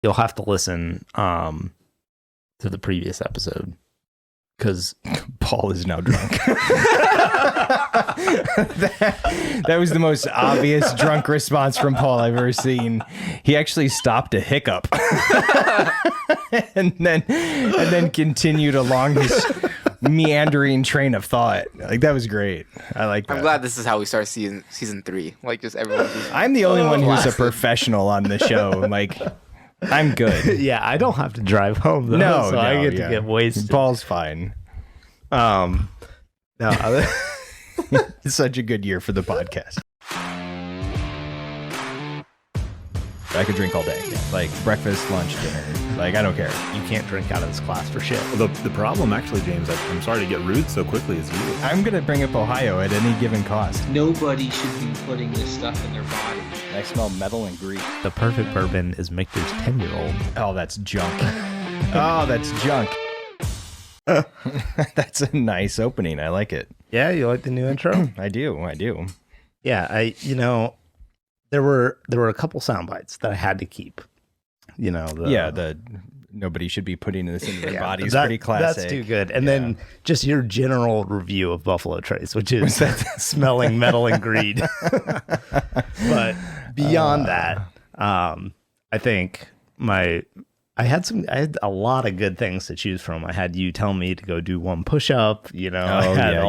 you'll have to listen to the previous episode because Paul is now drunk. that was the most obvious drunk response from Paul I've ever seen. He actually stopped a hiccup and then continued along his meandering train of thought. Like, that was great. I like that. I'm glad this is how we start season 3. Like, just everyone. I'm the only one who's a professional on the show. Like, I'm good. yeah, I don't have to drive home though. No, I get to get wasted. Paul's fine. No, It's such a good year for the podcast. I could drink all day, like breakfast, lunch, dinner. Like, I don't care. you can't drink out of this class for shit. The problem, actually, James, I'm sorry to get rude so quickly, is you. I'm gonna bring up Ohio at any given cost. Nobody should be putting this stuff in their body. I smell metal and Greek. The perfect bourbon is Michter's 10-year-old. Oh, that's junk. Oh, that's junk. That's a nice opening. I like it. Yeah, you like the new intro? I do. Yeah, there were a couple sound bites that I had to keep. The nobody should be putting this into their bodies. That, pretty classic. That's too good. And then just your general review of Buffalo Trace, which is smelling metal and greed. But beyond that, I think I had a lot of good things to choose from. I had you tell me to go do one push-up, Yeah,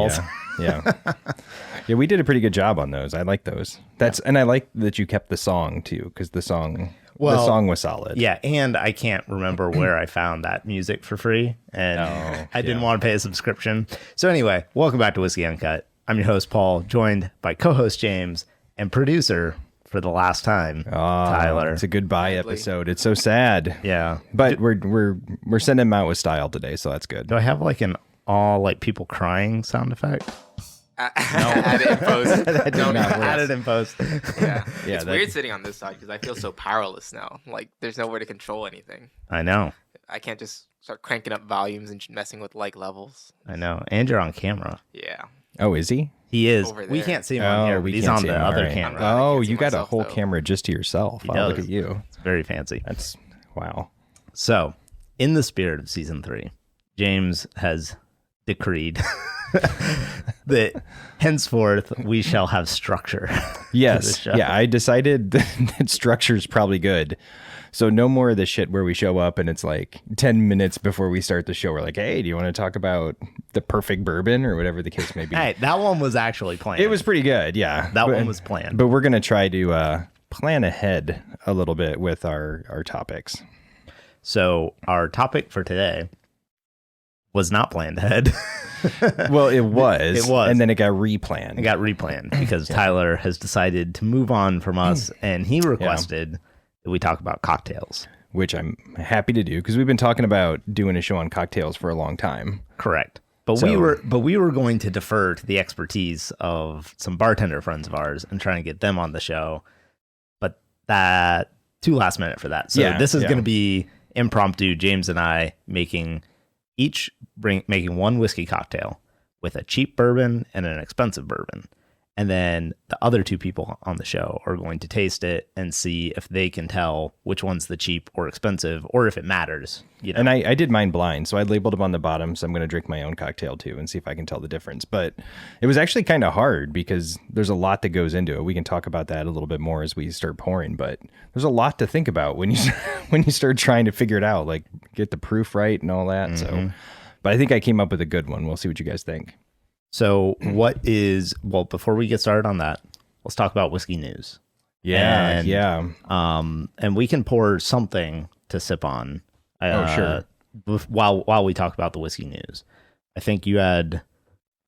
we did a pretty good job on those. I like those. And I like that you kept the song too, because the song was solid. Yeah, and I can't remember where I found that music for free, and I didn't want to pay a subscription. So anyway, welcome back to Whiskey Uncut. I'm your host, Paul, joined by co-host James and producer for the last time, Tyler. It's a goodbye episode. It's so sad. Yeah, but we're sending him out with style today, so that's good. Do I have like an people crying sound effect? Add it in post. Add it in post. Yeah. It's weird sitting on this side because I feel so powerless now. Like, there's nowhere to control anything. I know. I can't just start cranking up volumes and messing with like levels. I know. And you're on camera. Yeah. Oh, is he? He is. Over We there. can't see him on here, but he's on the other camera. Oh, see you got a myself, whole though. camera just to yourself. Oh, look at you. It's very fancy. That's wow. So, in the spirit of season 3, James has decreed that henceforth we shall have structure. Yes. Yeah, I decided that structure is probably good. So no more of the shit where we show up and it's like 10 minutes before we start the show. We're like, hey, do you want to talk about the perfect bourbon or whatever the case may be? Hey, that one was actually planned. It was pretty good. Yeah. That one was planned. But we're going to try to plan ahead a little bit with our topics. So our topic for today was not planned ahead. Well, it was. It was. And then it got replanned. It got replanned because Tyler has decided to move on from us, and he requested that we talk about cocktails. Which I'm happy to do because we've been talking about doing a show on cocktails for a long time. Correct. But we were going to defer to the expertise of some bartender friends of ours and try and get them on the show. But that too last minute for that. So this is going to be impromptu. James and I making one whiskey cocktail with a cheap bourbon and an expensive bourbon. And then the other two people on the show are going to taste it and see if they can tell which one's the cheap or expensive, or if it matters. And I did mine blind, so I labeled them on the bottom. So I'm going to drink my own cocktail too and see if I can tell the difference. But it was actually kind of hard because there's a lot that goes into it. We can talk about that a little bit more as we start pouring. But there's a lot to think about when you start trying to figure it out, like get the proof right and all that. So, but I think I came up with a good one. We'll see what you guys think. So before we get started on that, let's talk about whiskey news. Yeah. And we can pour something to sip on. Sure. While we talk about the whiskey news, I think you had,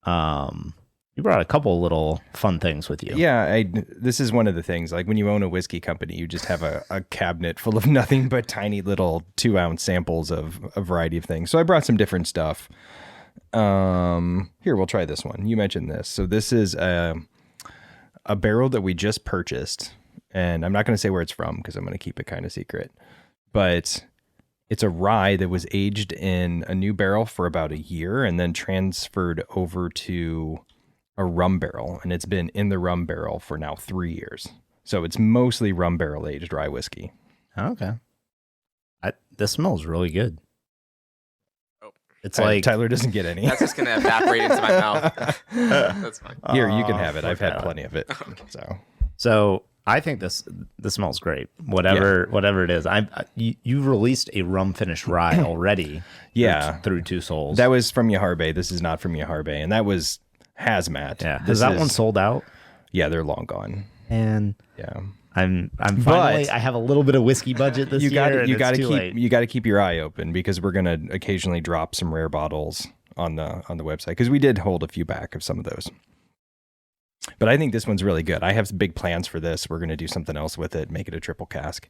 you brought a couple little fun things with you. Yeah. This is one of the things, like when you own a whiskey company, you just have a cabinet full of nothing but tiny little 2-ounce samples of a variety of things. So I brought some different stuff. Here, we'll try this one. You mentioned this. So this is a barrel that we just purchased, and I'm not going to say where it's from because I'm going to keep it kind of secret, but it's a rye that was aged in a new barrel for about a year and then transferred over to a rum barrel, and it's been in the rum barrel for now 3 years. So it's mostly rum barrel aged rye whiskey. Okay. This smells really good. Oh. It's like Tyler doesn't get any. That's just gonna evaporate into my mouth. That's fine. Here, you can have it. I've had plenty of it. So I think this smells great. Whatever it is. You released a rum finished rye already. Through Two Souls. That was from Yaharbe. This is not from Yaharbe, and that was hazmat. Yeah. Has that one sold out? Yeah, they're long gone. And yeah, I'm finally. I have a little bit of whiskey budget this year. You got to keep your eye open because we're gonna occasionally drop some rare bottles on the website because we did hold a few back of some of those. But I think this one's really good. I have big plans for this. We're gonna do something else with it, make it a triple cask.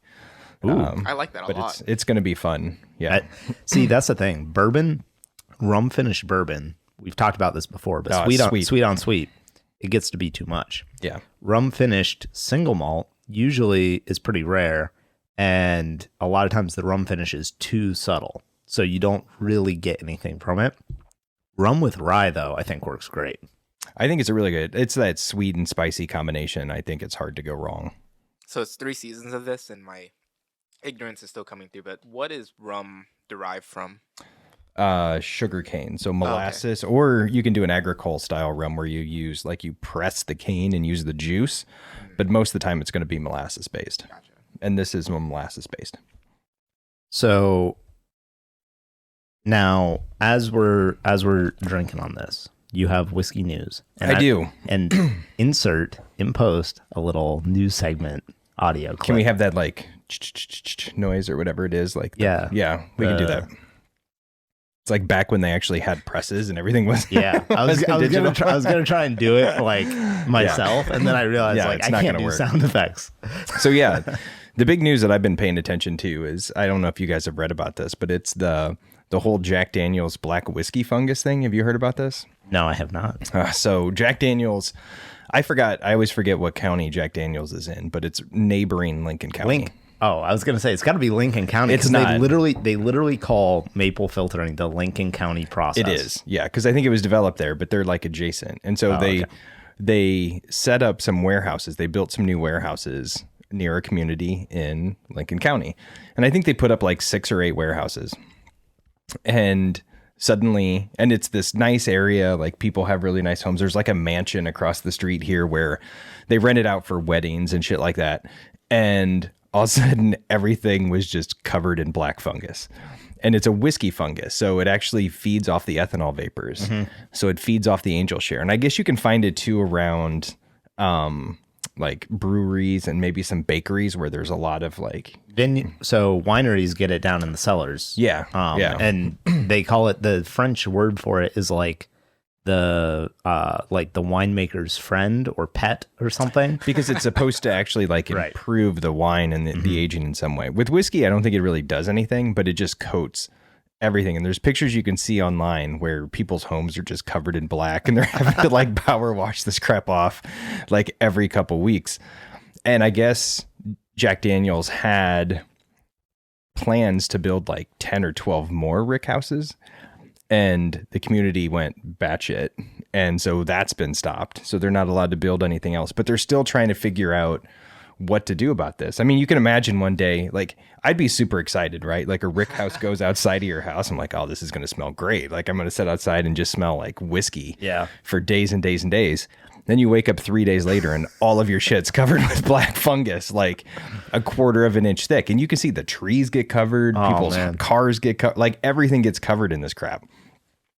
Ooh, I like that a lot. It's gonna be fun. Yeah. See, that's the thing. Bourbon, rum finished bourbon. We've talked about this before, but sweet on sweet, it gets to be too much. Yeah. Rum finished single malt usually is pretty rare, and a lot of times the rum finish is too subtle, so you don't really get anything from it. Rum with rye, though, I think works great. I think it's a really good. It's that sweet and spicy combination. I think it's hard to go wrong. So it's 3 seasons of this, and my ignorance is still coming through. But what is rum derived from? Sugar cane, so molasses, or you can do an agricole style rum where you use you press the cane and use the juice, but most of the time it's going to be molasses based. Gotcha. And this is molasses based. So now, as we're drinking on this, you have whiskey news. And I do, and insert in post a little news segment audio clip. Can we have that noise or whatever it is? We can do that. It's like back when they actually had presses and everything was. Yeah, I was gonna try and do it myself, and then I realized I can't do sound effects. So the big news that I've been paying attention to is, I don't know if you guys have read about this, but it's the whole Jack Daniel's black whiskey fungus thing. Have you heard about this? No, I have not. So Jack Daniel's, I always forget what county Jack Daniel's is in, but it's neighboring Lincoln County. Oh, I was going to say, it's got to be Lincoln County. It's not. They literally call maple filtering the Lincoln County process. It is, yeah, because I think it was developed there, but they're adjacent. And so they set up some warehouses. They built some new warehouses near a community in Lincoln County. And I think they put up 6 or 8 warehouses. And suddenly, and it's this nice area, people have really nice homes. There's a mansion across the street here where they rent it out for weddings and shit like that. And all of a sudden, everything was just covered in black fungus. And it's a whiskey fungus, so it actually feeds off the ethanol vapors. Mm-hmm. So it feeds off the angel share. And I guess you can find it too around breweries and maybe some bakeries where there's a lot of so wineries get it down in the cellars. Yeah. And they call it, the French word for it is the winemaker's friend or pet or something, because it's supposed to actually improve the wine and the aging in some way. With whiskey, I don't think it really does anything, but it just coats everything. And there's pictures you can see online where people's homes are just covered in black and they're having to power wash this crap off every couple weeks. And I guess Jack Daniel's had plans to build 10 or 12 more rick houses. And the community went batshit. And so that's been stopped. So they're not allowed to build anything else. But they're still trying to figure out what to do about this. I mean, you can imagine one day, I'd be super excited, right? A rick house goes outside of your house. I'm oh, this is going to smell great. I'm going to sit outside and just smell whiskey for days and days and days. Then you wake up 3 days later and all of your shit's covered with black fungus, a quarter of an inch thick. And you can see the trees get covered, people's cars get covered, everything gets covered in this crap.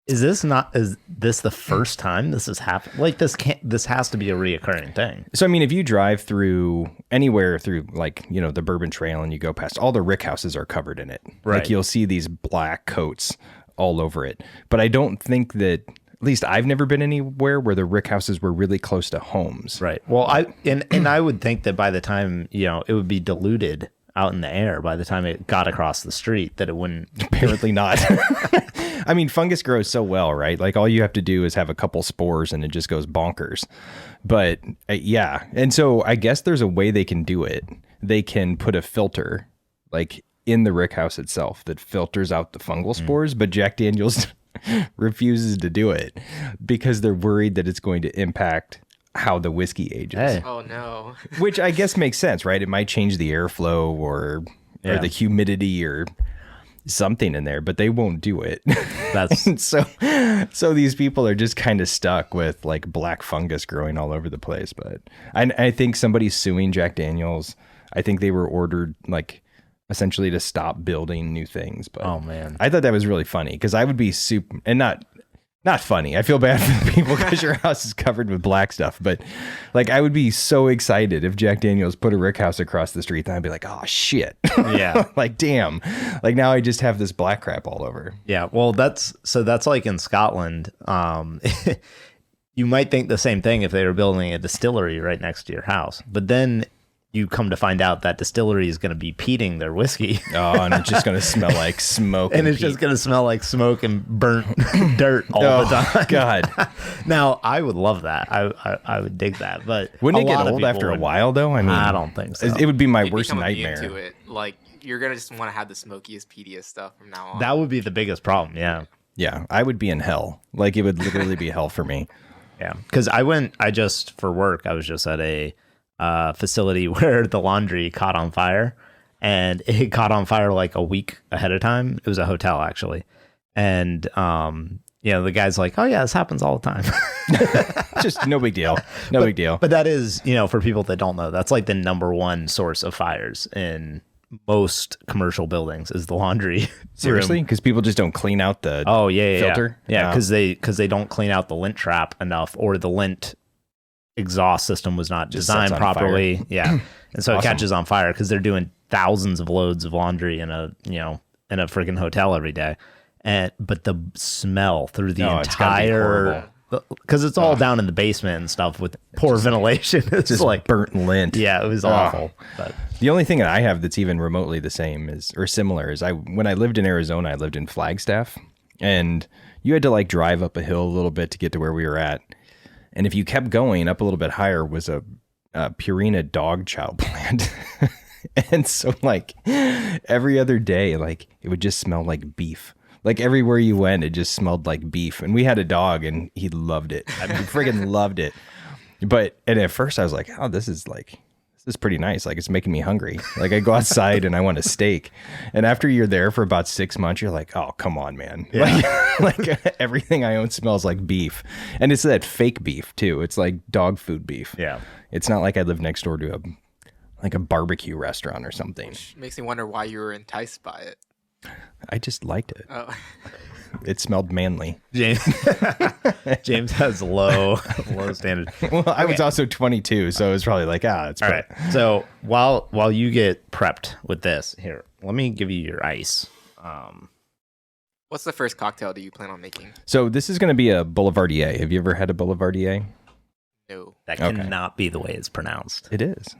Is this the first time this has happened? This has to be a reoccurring thing. So, I mean, if you drive through anywhere through the Bourbon Trail and you go past, all the rick houses are covered in it. Right. You'll see these black coats all over it. But I don't think that, at least I've never been anywhere where the rick houses were really close to homes. Right. Well, I would think that by the time, it would be diluted out in the air by the time it got across the street, that it wouldn't. Apparently not. I mean, fungus grows so well, right? All you have to do is have a couple spores and it just goes bonkers. But yeah. And so I guess there's a way they can do it. They can put a filter in the rick house itself that filters out the fungal spores, but Jack Daniel's refuses to do it because they're worried that it's going to impact how the whiskey ages. Hey. Oh no. Which I guess makes sense, right? It might change the airflow or the humidity or something in there, but they won't do it. That's so these people are just kind of stuck with like black fungus growing all over the place. But I think somebody's suing Jack Daniels. I think they were ordered like essentially to stop building new things. But oh man, I thought that was really funny because I would be super and not funny. I feel bad for the people because your house is covered with black stuff. But like, I would be so excited if Jack Daniels put a rick house across the street. Then I'd be like, oh shit. Yeah. Like, damn. Like now I just have this black crap all over. Yeah. Well, that's like in Scotland. You might think the same thing if they were building a distillery right next to your house, but then you come to find out that distillery is going to be peating their whiskey. Oh, and it's just going to smell like smoke. And it's just going to smell like smoke and burnt dirt all the time. God. Now, I would love that. I would dig that. But wouldn't it get old after a while, though? I mean, I don't think so. It would be my You'd worst become immune nightmare. to it. Like, you're going to just want to have the smokiest, peatiest stuff from now on. That would be the biggest problem. Yeah. Yeah. I would be in hell. Like, it would literally be hell for me. Yeah. Because I was just at a facility where the laundry caught on fire, and it caught on fire like a week ahead of time. It was a hotel actually, and the guy's like, oh yeah, this happens all the time. Just no big deal. Big deal. But that is, for people that don't know, that's like the number one source of fires in most commercial buildings is the laundry. Seriously? Because people just don't clean out the filter? Yeah, because they don't clean out the lint trap enough, or the lint exhaust system was not designed properly. Yeah. And so Awesome. It catches on fire because they're doing thousands of loads of laundry in a freaking hotel every day. But the smell through the entire, because it's all down in the basement and stuff with poor ventilation. It's just like burnt lint. Yeah, it was awful. But the only thing that I have that's even remotely the same or similar is when I lived in Arizona, I lived in Flagstaff, and you had to like drive up a hill a little bit to get to where we were at. And if you kept going up a little bit higher was a Purina dog chow plant. And so like every other day, like it would just smell like beef. Like everywhere you went, it just smelled like beef. And we had a dog and he loved it. I mean, friggin' loved it. And at first I was like, oh, this is pretty nice. Like it's making me hungry. Like I go outside and I want a steak. And after you're there for about 6 months, you're like, oh, come on, man. Yeah. Like everything I own smells like beef. And it's that fake beef too. It's like dog food beef. yeah. It's not like I live next door to a barbecue restaurant or something. Makes me wonder why you were enticed by it. I just liked it. Oh. It smelled manly. James has low standards. Well, I was also 22, so it was probably like, it's all right. So while you get prepped with this, here, let me give you your ice. What's the first cocktail that you plan on making? So this is going to be a Boulevardier. Have you ever had a Boulevardier? No. That cannot be the way it's pronounced. It is.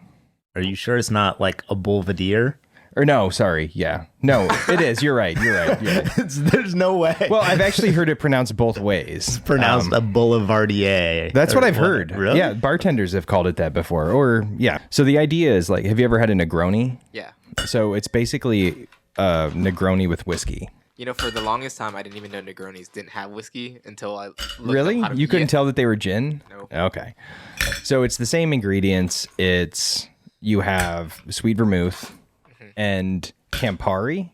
Are you sure it's not like a Boulevardier? Or no, sorry. Yeah. No, it is. You're right. There's no way. Well, I've actually heard it pronounced both ways. It's pronounced a Boulevardier. That's what I've heard. Really? Yeah, bartenders have called it that before. Or, yeah. So the idea is like, have you ever had a Negroni? Yeah. So it's basically Negroni with whiskey. For the longest time, I didn't even know Negronis didn't have whiskey until I looked Really? up how to... You couldn't tell that they were gin? No. Okay. So it's the same ingredients. You have sweet vermouth and Campari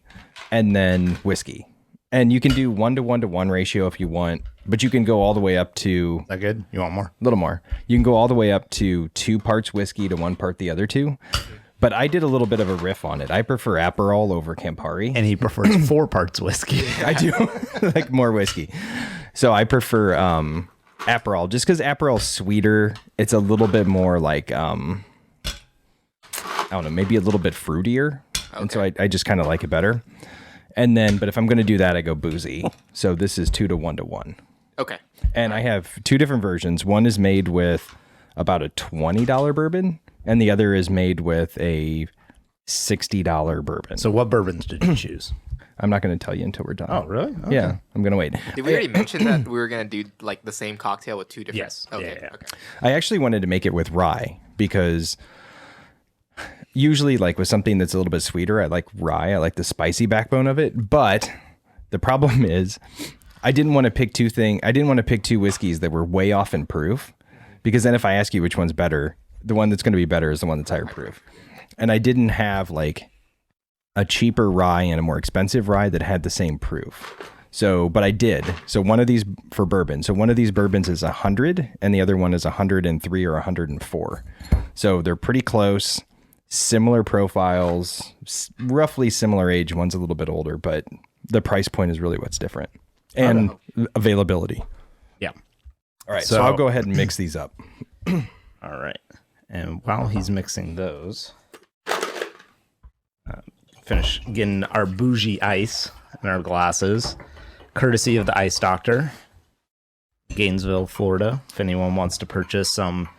and then whiskey. And you can do 1:1:1 ratio if you want, but you can go all the way up to... Is that good? You want more? A little more. You can go all the way up to 2 parts whiskey to 1 part the other 2. But I did a little bit of a riff on it. I prefer Aperol over Campari. And he prefers 4 parts whiskey. I do. Like more whiskey. So I prefer Aperol just because Aperol's sweeter. It's a little bit more like, I don't know, maybe a little bit fruitier. Okay. And so I just kind of like it better. And then, but if I'm going to do that, I go boozy. So this is 2:1:1. Okay. And I have 2 different versions. One is made with about a $20 bourbon, and the other is made with a $60 bourbon. So what bourbons did you choose? I'm not going to tell you until we're done. Oh, really? Okay. Yeah, I'm going to wait. Did we already mention that we were going to do like the same cocktail with 2 different? Yes. Okay. Yeah. Okay. I actually wanted to make it with rye because usually like with something that's a little bit sweeter, I like rye. I like the spicy backbone of it. But the problem is I didn't want to pick 2 whiskeys that were way off in proof, because then if I ask you which one's better, the one that's going to be better is the one that's higher proof. And I didn't have like a cheaper rye and a more expensive rye that had the same proof. So, but I did. So one of these for bourbon. So one of these bourbons is 100 and the other one is 103 or 104. So they're pretty close, similar profiles, roughly similar age. One's a little bit older, but the price point is really what's different. And availability. Yeah. All right. So I'll go ahead and mix these up. All right. And while he's mixing those, finish getting our bougie ice in our glasses, courtesy of the Ice Doctor, Gainesville, Florida. If anyone wants to purchase some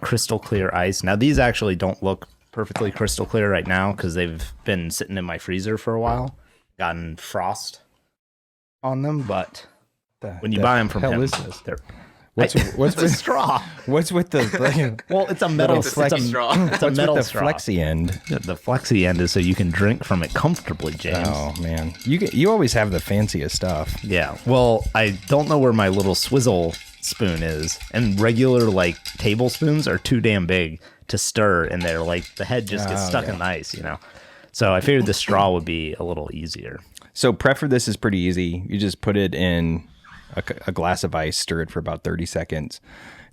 crystal clear ice. Now, these actually don't look perfectly crystal clear right now because they've been sitting in my freezer for a while, gotten frost on them. But when you buy them from him, they're What's with the straw? What's with the well, it's a metal straw. It's a metal with the straw. flexi end? The flexi end is so you can drink from it comfortably, James. Oh man, you always have the fanciest stuff. Yeah. Well, I don't know where my little swizzle spoon is, and regular like tablespoons are too damn big to stir in there. Like the head just gets stuck in the ice, you know. So I figured the straw would be a little easier. So prep for this is pretty easy. You just put it in a glass of ice, stir it for about 30 seconds.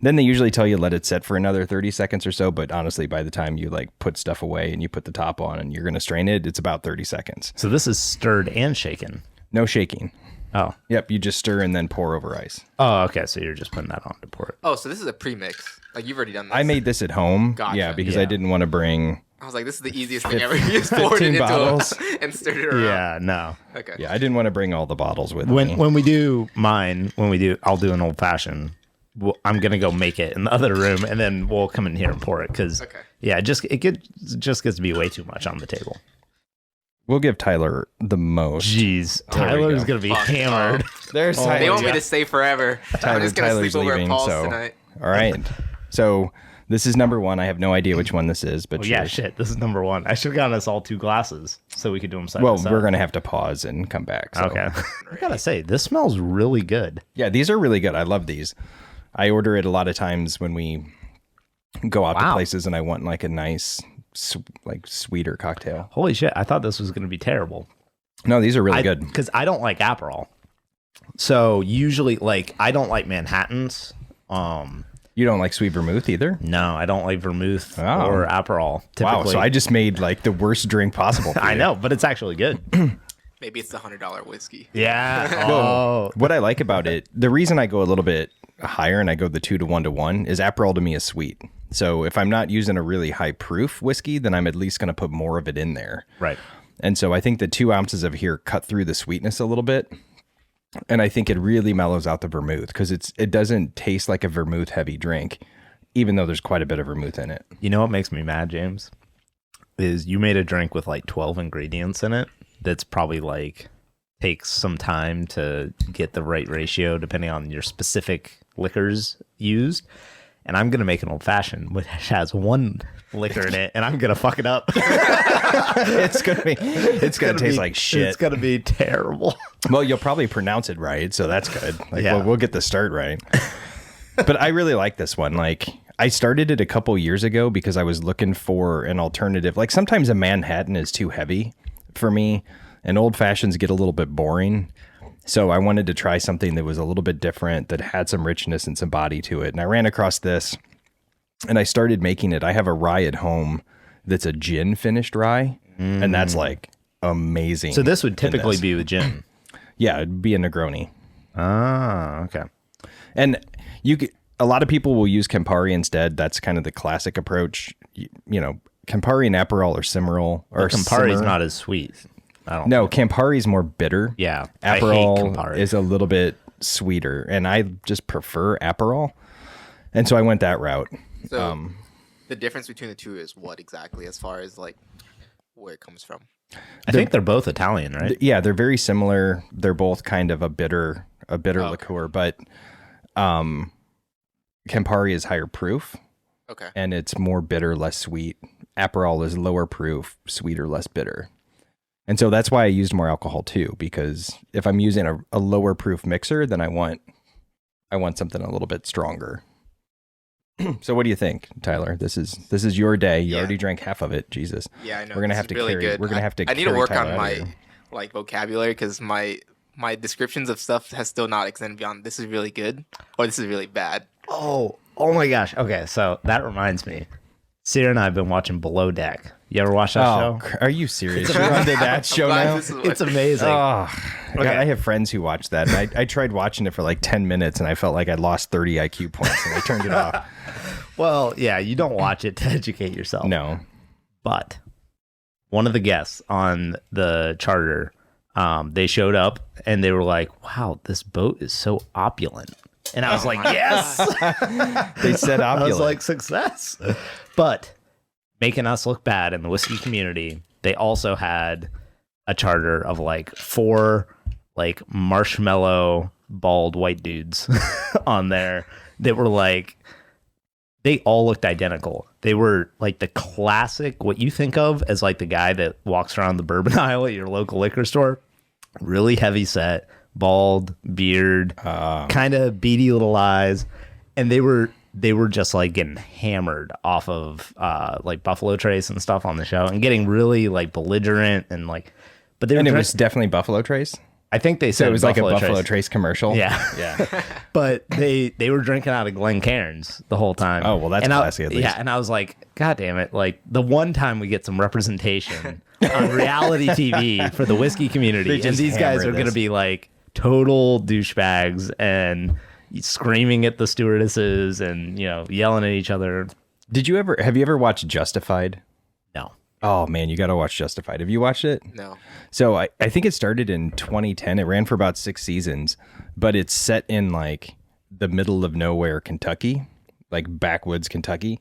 Then they usually tell you let it set for another 30 seconds or so. But honestly, by the time you like put stuff away and you put the top on and you're going to strain it, it's about 30 seconds. So this is stirred and shaken. No shaking. Oh. Yep. You just stir and then pour over ice. Oh, okay. So you're just putting that on to pour it. Oh, so this is a pre-mix. Like you've already done this. I made this at home. Gotcha. Yeah, because I didn't want to bring... I was like, this is the easiest thing ever. You just poured it into bottles. and stirred it around. Yeah, no. Okay. Yeah, I didn't want to bring all the bottles with me. When we do mine, I'll do an old fashioned. I'm gonna go make it in the other room, and then we'll come in here and pour it. Because it just gets to be way too much on the table. We'll give Tyler the most. Jeez, Tyler's gonna be hammered. There's Tyler. They want me to stay forever. I'm just gonna Tyler's sleep over leaving, at Paul's so. tonight. All right. So this is number one. I have no idea which one this is, but Yeah, shit. This is number one. I should have gotten us all 2 glasses so we could do them side by Well, side. we're gonna have to pause and come back. So. Okay. I gotta say, this smells really good. Yeah, these are really good. I love these. I order it a lot of times when we go out to places, and I want like a nice, like sweeter cocktail. Holy shit! I thought this was gonna be terrible. No, these are really good. Because I don't like Aperol. So usually, like, I don't like Manhattans. You don't like sweet vermouth either? No, I don't like vermouth or Aperol. Typically. Wow, so I just made like the worst drink possible for I you. know, but it's actually good. Maybe it's the $100 whiskey. Yeah. Well, what I like about it, the reason I go a little bit higher and I go the 2 to 1 to 1 is Aperol to me is sweet. So if I'm not using a really high proof whiskey, then I'm at least going to put more of it in there. Right. And so I think the 2 ounces of here cut through the sweetness a little bit. And I think it really mellows out the vermouth because it doesn't taste like a vermouth heavy drink, even though there's quite a bit of vermouth in it. You know what makes me mad, James? Is you made a drink with like 12 ingredients in it that's probably like takes some time to get the right ratio depending on your specific liquors used. And I'm going to make an old fashioned which has 1 liquor in it and I'm going to fuck it up. It's going to taste like shit. It's going to be terrible. Well, you'll probably pronounce it right, so that's good. Like, Yeah. we'll get the start right. But I really like this one. Like, I started it a couple years ago because I was looking for an alternative. Like, sometimes a Manhattan is too heavy for me, and old fashions get a little bit boring. So I wanted to try something that was a little bit different, that had some richness and some body to it. And I ran across this, and I started making it. I have a rye at home that's a gin finished rye, and that's like amazing. So this would typically be with gin. Yeah, it'd be a Negroni. Ah, okay. And a lot of people will use Campari instead. That's kind of the classic approach. You know, Campari and Aperol or Cimarron. Or Campari's not as sweet. No, Campari's more bitter. Yeah, I hate Aperol Campari. is a little bit sweeter, and I just prefer Aperol. And so I went that route. So the difference between the two is what exactly, as far as like where it comes from? I think they're both Italian, right? Yeah, they're very similar. They're both kind of a bitter liqueur, but Campari is higher proof. Okay. And it's more bitter, less sweet. Aperol is lower proof, sweeter, less bitter. And so that's why I used more alcohol too, because if I'm using a lower proof mixer, then I want something a little bit stronger. So what do you think, Tyler? This is your day. You already drank half of it. Jesus. Yeah, I know. We're gonna have to really carry. Good. We're gonna have to. I need to carry work Tyler on out my of here. like vocabulary because my descriptions of stuff has still not extended beyond this is really good or this is really bad. Oh my gosh. Okay, so that reminds me. Sierra and I have been watching Below Deck. You ever watch that show? Are you serious? You're onto that show now? It's amazing. Oh, I have friends who watch that. And I tried watching it for like 10 minutes and I felt like I lost 30 IQ points and I turned it off. Well, yeah, you don't watch it to educate yourself. No. But one of the guests on the charter, they showed up and they were like, wow, this boat is so opulent. And I was like, yes. They said opulent. I was like, success. But making us look bad in the whiskey community, they also had a charter of like 4 like marshmallow bald white dudes on there that were like, they all looked identical. They were like the classic, what you think of as like the guy that walks around the bourbon aisle at your local liquor store. Really heavy set, bald, beard, kind of beady little eyes. And they were just like getting hammered off of like Buffalo Trace and stuff on the show and getting really like belligerent and like, but it was definitely Buffalo Trace. I think they said so it was Buffalo like a Buffalo Trace commercial. Yeah. But they were drinking out of Glencairns the whole time. Oh, well, that's classy at least. Yeah, and I was like, God damn it. Like the one time we get some representation on reality TV for the whiskey community, and these guys are going to be like total douchebags and screaming at the stewardesses and, yelling at each other. Have you ever watched Justified? No. Oh man, you got to watch Justified. Have you watched it? No. So I think it started in 2010. It ran for about 6 seasons, but it's set in like the middle of nowhere, Kentucky, like backwoods Kentucky,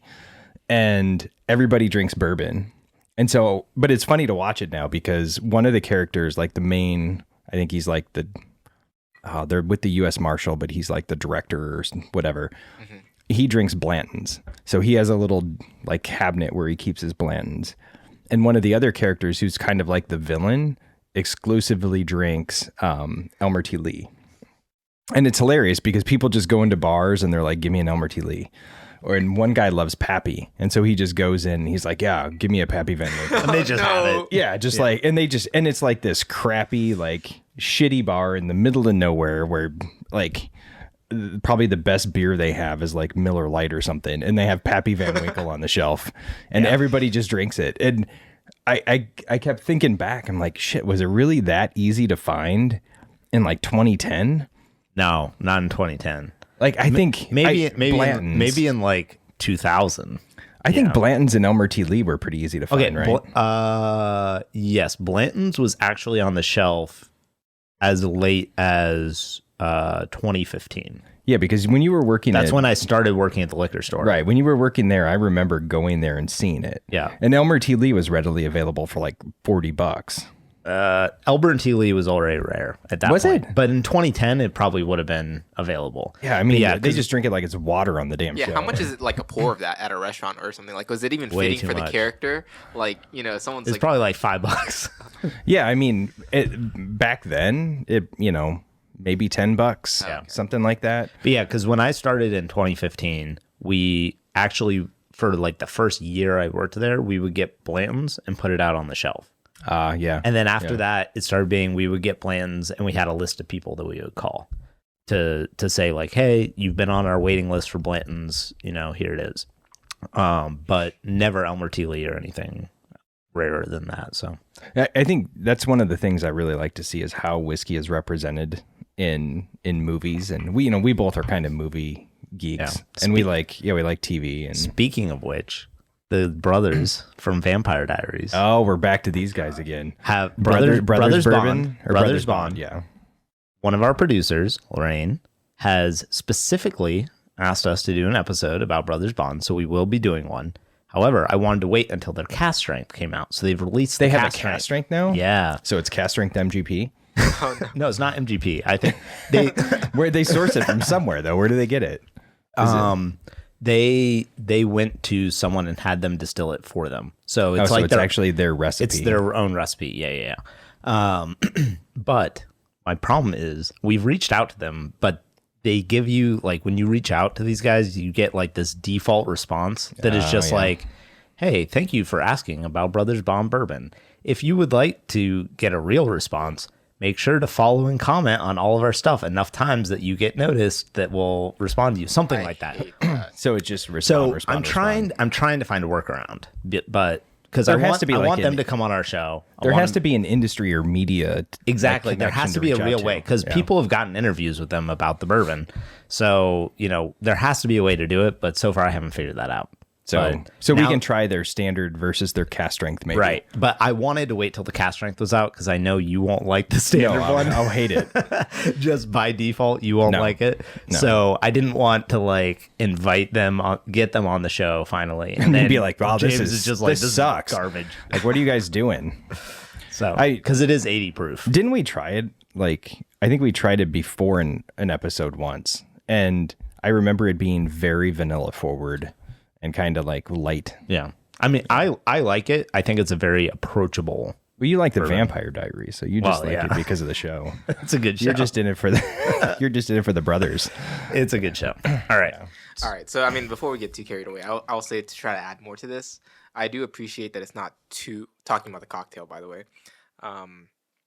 and everybody drinks bourbon. And so, but it's funny to watch it now because one of the characters, like the main, I think he's like they're with the U.S. Marshal, but he's like the director or whatever. Mm-hmm. He drinks Blanton's. So he has a little like cabinet where he keeps his Blanton's. And one of the other characters who's kind of like the villain exclusively drinks Elmer T. Lee. And it's hilarious because people just go into bars and they're like, give me an Elmer T. Lee. And one guy loves Pappy. And so he just goes in and he's like, yeah, give me a Pappy Van Winkle. And they just have it. Yeah, like, and it's like this crappy, like shitty bar in the middle of nowhere where like probably the best beer they have is like Miller Lite or something. And they have Pappy Van Winkle on the shelf and everybody just drinks it. And I kept thinking back, I'm like, shit, was it really that easy to find in like 2010? No, not in 2010. Like I think maybe in like 2000. I think Blanton's and Elmer T. Lee were pretty easy to find, right? Yes, Blanton's was actually on the shelf as late as 2015. Yeah, because when you were working that's when I started working at the liquor store. Right. When you were working there, I remember going there and seeing it. Yeah. And Elmer T. Lee was readily available for like $40. Elmer T. Lee was already rare at that point. Was it? But in 2010, it probably would have been available. Yeah, I mean, they just drink it like it's water on the damn show. How much is it like a pour of that at a restaurant or something? Like, was it even fitting for the character? Like, someone's it's probably like $5. Yeah, I mean, back then, maybe $10, something like that. But yeah, because when I started in 2015, we actually, for like the first year I worked there, we would get Blanton's and put it out on the shelf. Yeah. And then after that, it started being we would get Blanton's and we had a list of people that we would call to say like, hey, you've been on our waiting list for Blanton's, here it is. But never Elmer T. Lee or anything rarer than that. So I think that's one of the things I really like to see is how whiskey is represented in movies. And we both are kind of movie geeks and we like TV. And speaking of which, the brothers from Vampire Diaries. Oh, we're back to these guys again. Have Brothers Bourbon or Brothers Bond. Yeah. One of our producers, Lorraine, has specifically asked us to do an episode about Brothers Bond, so we will be doing one. However, I wanted to wait until their cast strength came out, so they've released. They have a cast strength now. Yeah. So it's cast strength MGP. No, it's not MGP. I think where they source it from somewhere though. Where do they get it? They went to someone and had them distill it for them. So it's it's actually their recipe. It's their own recipe. Yeah. But my problem is we've reached out to them, but they give you, like, when you reach out to these guys, you get like this default response that is just like, hey, thank you for asking about Brothers Bomb Bourbon. If you would like to get a real response, make sure to follow and comment on all of our stuff enough times that you get noticed that we'll respond to you. Something like that. So it's just respond. I'm trying to find a workaround, but because There I has want, to be I like want an- them to come on our show. There has to be an industry or media. Exactly. like, There has to be a connection real reach out way to. because people have gotten interviews with them about the bourbon. So, there has to be a way to do it. But so far, I haven't figured that out. So But we now- can try their standard versus their cast strength, maybe. Right. But I wanted to wait till the cast strength was out because I know you won't like the standard one. I'll hate it. Just by default, you won't No. like it. No. So I didn't want to like invite them, get them on the show finally. And You'd then be like, "Wow, James this is just like, this sucks. is garbage. Like, what are you guys doing? So, because it is 80 proof. Didn't we try it? Like, I think we tried it before in an episode once. And I remember it being very vanilla forward and kind of like light. Yeah. I mean, I like it. I think it's a very approachable. Well, you like the Vampire Diaries, so you just Well, like yeah. it because of the show. It's a good show. You're just in it for the brothers. It's a good show. All right. All right. So, I mean, before we get too carried away, I'll say to try to add more to this. I do appreciate that it's not too talking about the cocktail, by the way.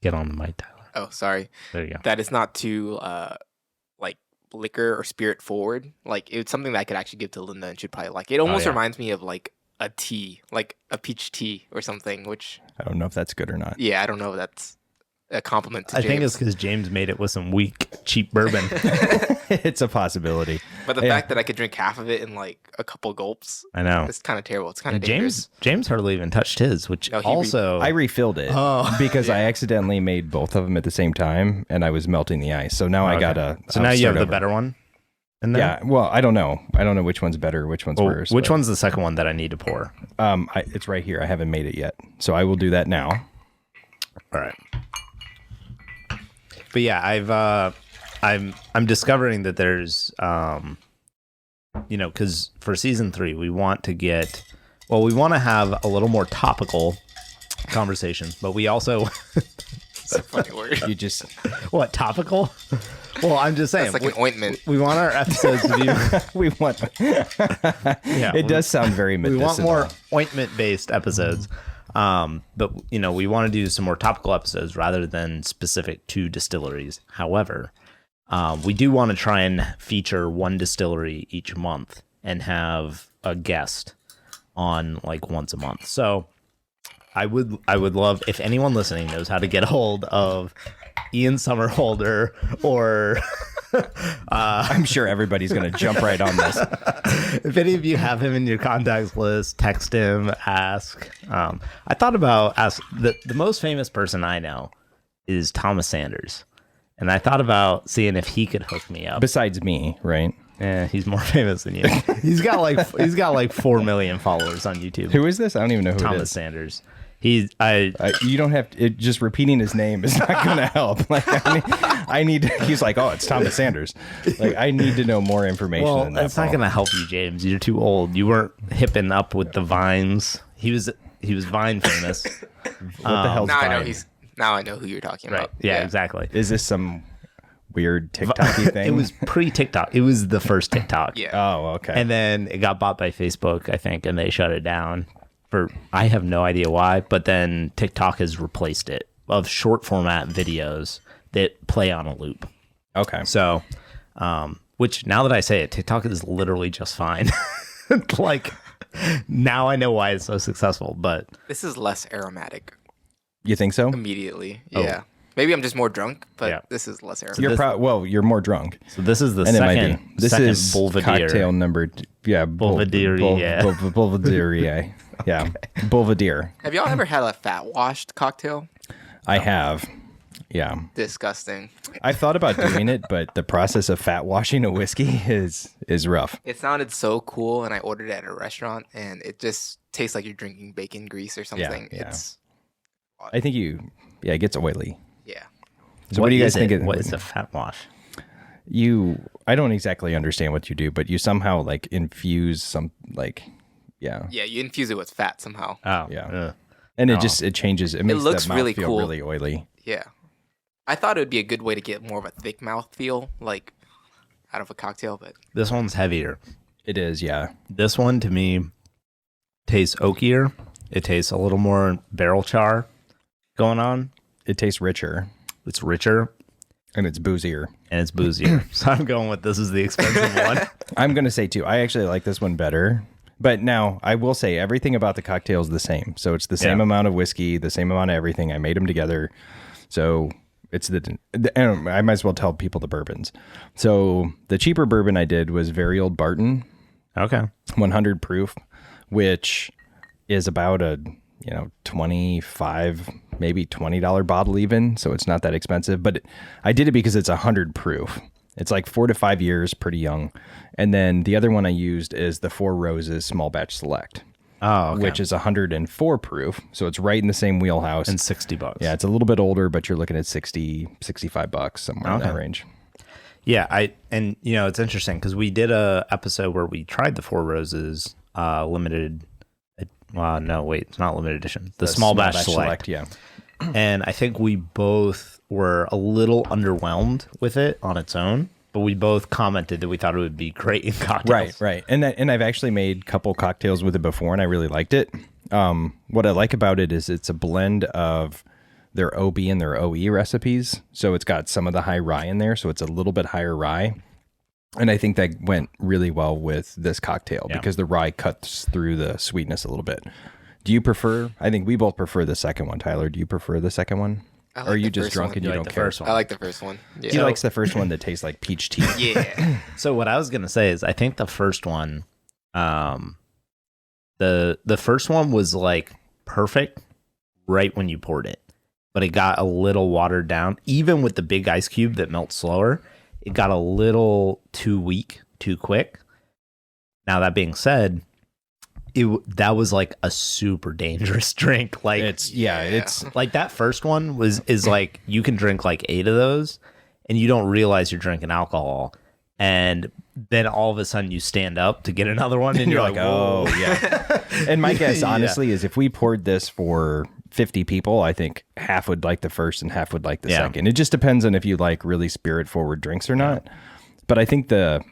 Get on the mic, Tyler. Oh, sorry. There you go. That it's not too like liquor or spirit forward. Like it's something that I could actually give to Linda and she'd probably like. It almost yeah. reminds me of like a tea, like a peach tea or something. Which I don't know if that's good or not. I don't know if that's a compliment to I James. think it's because James made it with some weak, cheap bourbon. It's a possibility. But the fact that I could drink half of it in like a couple gulps, I know. it's kind of terrible. It's kind of And dangerous. James hardly even touched his, which No, he also I refilled it because I accidentally made both of them at the same time and I was melting the ice. So now I gotta. So now you have the better one. In there? Yeah. Well, I don't know. I don't know which one's better, which one's worse. Which but, one's the second one that I need to pour? it's right here. I haven't made it yet, so I will do that now. All right. But yeah, I'm discovering that there's because for season 3 we want to have a little more topical conversations, but we also It's a funny word. You just what topical? Well, I'm just saying It's like an ointment. we want our episodes to be we want. It does sound very we medicinal. want more ointment based episodes. But we want to do some more topical episodes rather than specific to distilleries. However, we do want to try and feature one distillery each month and have a guest on like once a month. So I would love if anyone listening knows how to get a hold of Ian Somerhalder or I'm sure everybody's going to jump right on this. if any of you have him in your contacts list, text him, ask. I thought about the most famous person I know is Thomas Sanders. And I thought about seeing if he could hook me up. Besides me, right? Yeah, he's more famous than you. He's got like 4 million followers on YouTube. Who is this? I don't even know who it Thomas is. Sanders. You don't have to, just repeating his name is not going to help. Like I need. He's like, oh, it's Thomas Sanders. Like I need to know more information. Well, than that, that's not going to help you, James. You're too old. You weren't hipping up with the vines. He was Vine famous. What the hell's Now I know Vine? Now I know who you're talking Right. about. Yeah, exactly. Is this some weird TikTok-y thing? It was pre-TikTok. It was the first TikTok. Yeah. Oh, okay. And then it got bought by Facebook, I think, and they shut it down. I have no idea why, but then TikTok has replaced it of short format videos that play on a loop. Okay. So, which now that I say it, TikTok is literally just fine. Like now I know why it's so successful, but This is less aromatic You think so? immediately. Yeah. Maybe I'm just more drunk, but Yeah. this is less aromatic. You're more drunk. so this is the And it might second. be. This second is Boulevardier. cocktail number. Boulevardier. Boulevardier. Yeah. Boulevardier. Have y'all ever had a fat washed cocktail? I have. Yeah. Disgusting. I thought about doing it, but the process of fat washing a whiskey is rough. It sounded so cool, and I ordered it at a restaurant, and it just tastes like you're drinking bacon grease or something. yeah. It's I think it gets oily. yeah. So what do you guys is think? it? What is a fat wash? I don't exactly understand what you do, but you somehow like infuse some yeah. Yeah, you infuse it with fat somehow. Oh, Yeah. And it changes. It makes looks the mouth really feel cool. really oily. Yeah. I thought it would be a good way to get more of a thick mouth feel, like out of a cocktail, but This one's heavier. It is, yeah. This one to me tastes oakier. It tastes a little more barrel char going on. It tastes richer. It's richer. And it's boozier. And it's boozier. So I'm going with this is the expensive one. I'm going to say too, I actually like this one better. But now I will say everything about the cocktail is the same. So it's the same amount of whiskey, the same amount of everything. I made them together. So it's and I might as well tell people the bourbons. So the cheaper bourbon I did was Very Old Barton. Okay. 100 proof, which is about a, 25, maybe $20 bottle even. So it's not that expensive, but I did it because it's 100 proof. It's like 4 to 5 years, pretty young. And then the other one I used is the Four Roses Small Batch Select. Oh, okay. Which is 104 proof. So it's right in the same wheelhouse. And $60. Yeah, it's a little bit older, but you're looking at $65, somewhere in that range. Yeah, it's interesting because we did a episode where we tried the Four Roses limited. Well, no, wait, it's not limited edition. The small batch select. Yeah. And I think we both were a little underwhelmed with it on its own, but we both commented that we thought it would be great in cocktails. Right. And I've actually made a couple cocktails with it before, and I really liked it. What I like about it is it's a blend of their OB and their OE recipes. So it's got some of the high rye in there, so it's a little bit higher rye. And I think that went really well with this cocktail because the rye cuts through the sweetness a little bit. Do you prefer? I think we both prefer the second one. Tyler, do you prefer the second one? I like or are you the just first drunk one. and You you like don't the care? first one. I like the first one. Yeah. He likes the first one that tastes like peach tea. Yeah. So what I was gonna say is I think the first one, the first one was like perfect right when you poured it, but it got a little watered down. Even with the big ice cube that melts slower, it got a little too weak, too quick. Now that being said, that was like a super dangerous drink. Like It's like that first one is like you can drink like 8 of those and you don't realize you're drinking alcohol, and then all of a sudden you stand up to get another one and you're like, oh yeah. And my guess honestly is if we poured this for 50 people, I think half would like the first and half would like the second. It just depends on if you like really spirit forward drinks or not. But I think the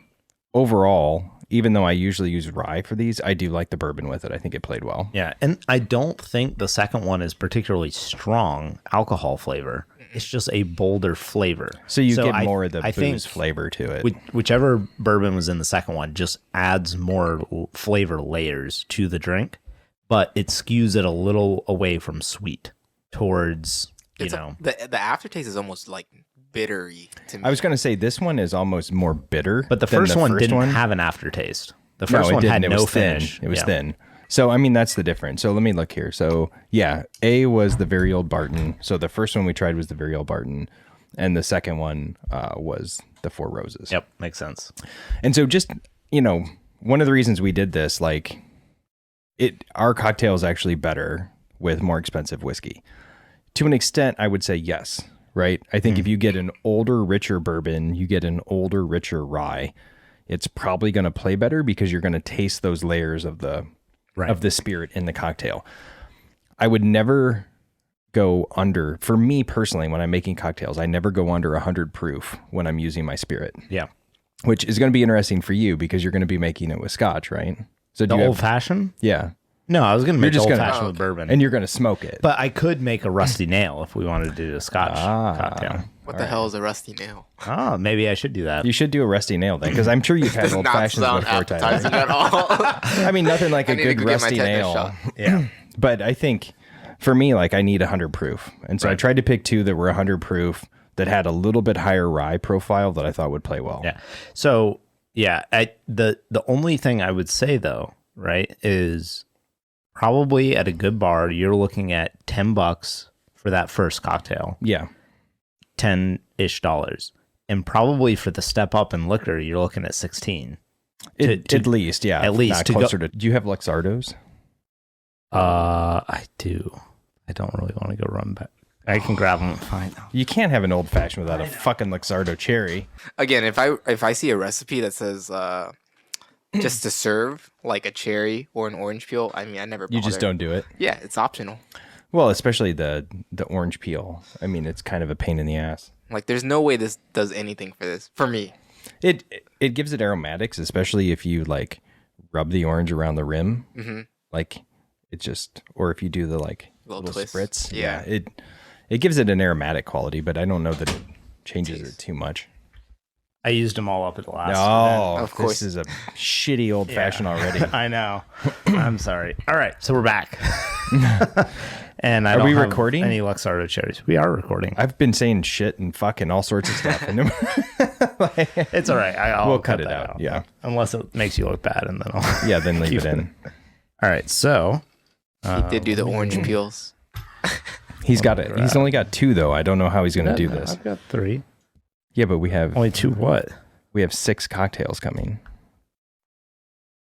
overall, even though I usually use rye for these, I do like the bourbon with it. I think it played well. Yeah, and I don't think the second one is particularly strong alcohol flavor. It's just a bolder flavor. So you get more of the booze flavor to it. Whichever bourbon was in the second one just adds more flavor layers to the drink, but it skews it a little away from sweet towards, the aftertaste is almost like bittery to me. I was going to say this one is almost more bitter. But the first one didn't have an aftertaste. The first one had no finish. It was thin. So, I mean, that's the difference. So let me look here. So, yeah, A was the Very Old Barton. So the first one we tried was the Very Old Barton. And the second one was the Four Roses. Yep, makes sense. And so just, one of the reasons we did this, like, our cocktail is actually better with more expensive whiskey. To an extent, I would say yes, right? I think if you get an older, richer bourbon, you get an older, richer rye, it's probably going to play better because you're going to taste those layers of the spirit in the cocktail. I would never go under, for me personally, when I'm making cocktails, I never go under 100 proof when I'm using my spirit. Yeah. Which is going to be interesting for you because you're going to be making it with scotch, right? So The old fashioned? Yeah. No, I was going to make just old gonna- fashioned with bourbon. And you're going to smoke it. But I could make a rusty nail if we wanted to do a scotch cocktail. What the hell is a rusty nail? Oh, maybe I should do that. You should do a rusty nail then, because I'm sure you've had Does old not fashions sound before, appetizing Tyler. at all. I mean, nothing like I a need to good go get my rusty tetanus nail. shot. Yeah. But I think for me, like I need 100 proof. And so I tried to pick two that were 100 proof that had a little bit higher rye profile that I thought would play well. Yeah. So, yeah, the only thing I would say though, right, is probably at a good bar, you're looking at $10 for that first cocktail. Yeah. $10-ish. And probably for the step up in liquor, you're looking at 16. At least, yeah. At least Not to closer to. Do you have Luxardos? I do. I don't really want to go run back. I can grab them and find them. You can't have an old fashioned without a fucking Luxardo cherry. Again, if I see a recipe that says just to serve like a cherry or an orange peel, I mean, I never. You just bother. don't do it. Yeah, it's optional. Well, especially the orange peel. I mean, it's kind of a pain in the ass. Like, there's no way this does anything for me. It gives it aromatics, especially if you like rub the orange around the rim. Mm-hmm. Like it just, or if you do the like little spritz. Yeah. It gives it an aromatic quality, but I don't know that it changes it too much. I used them all up at the last. Oh, of course. This is a shitty old fashioned already. I know. I'm sorry. All right, so we're back. And Are we recording? Any Luxardo cherries? We are recording. I've been saying shit and fucking all sorts of stuff. And It's all right. We'll cut it out. Yeah. Unless it makes you look bad, and then I'll then leave it in. All right, so He did do the orange peels. He's got it. He's only got 2 though. I don't know how he's going to do this. I've got 3. Yeah, but we have Only 2 what? We have 6 cocktails coming.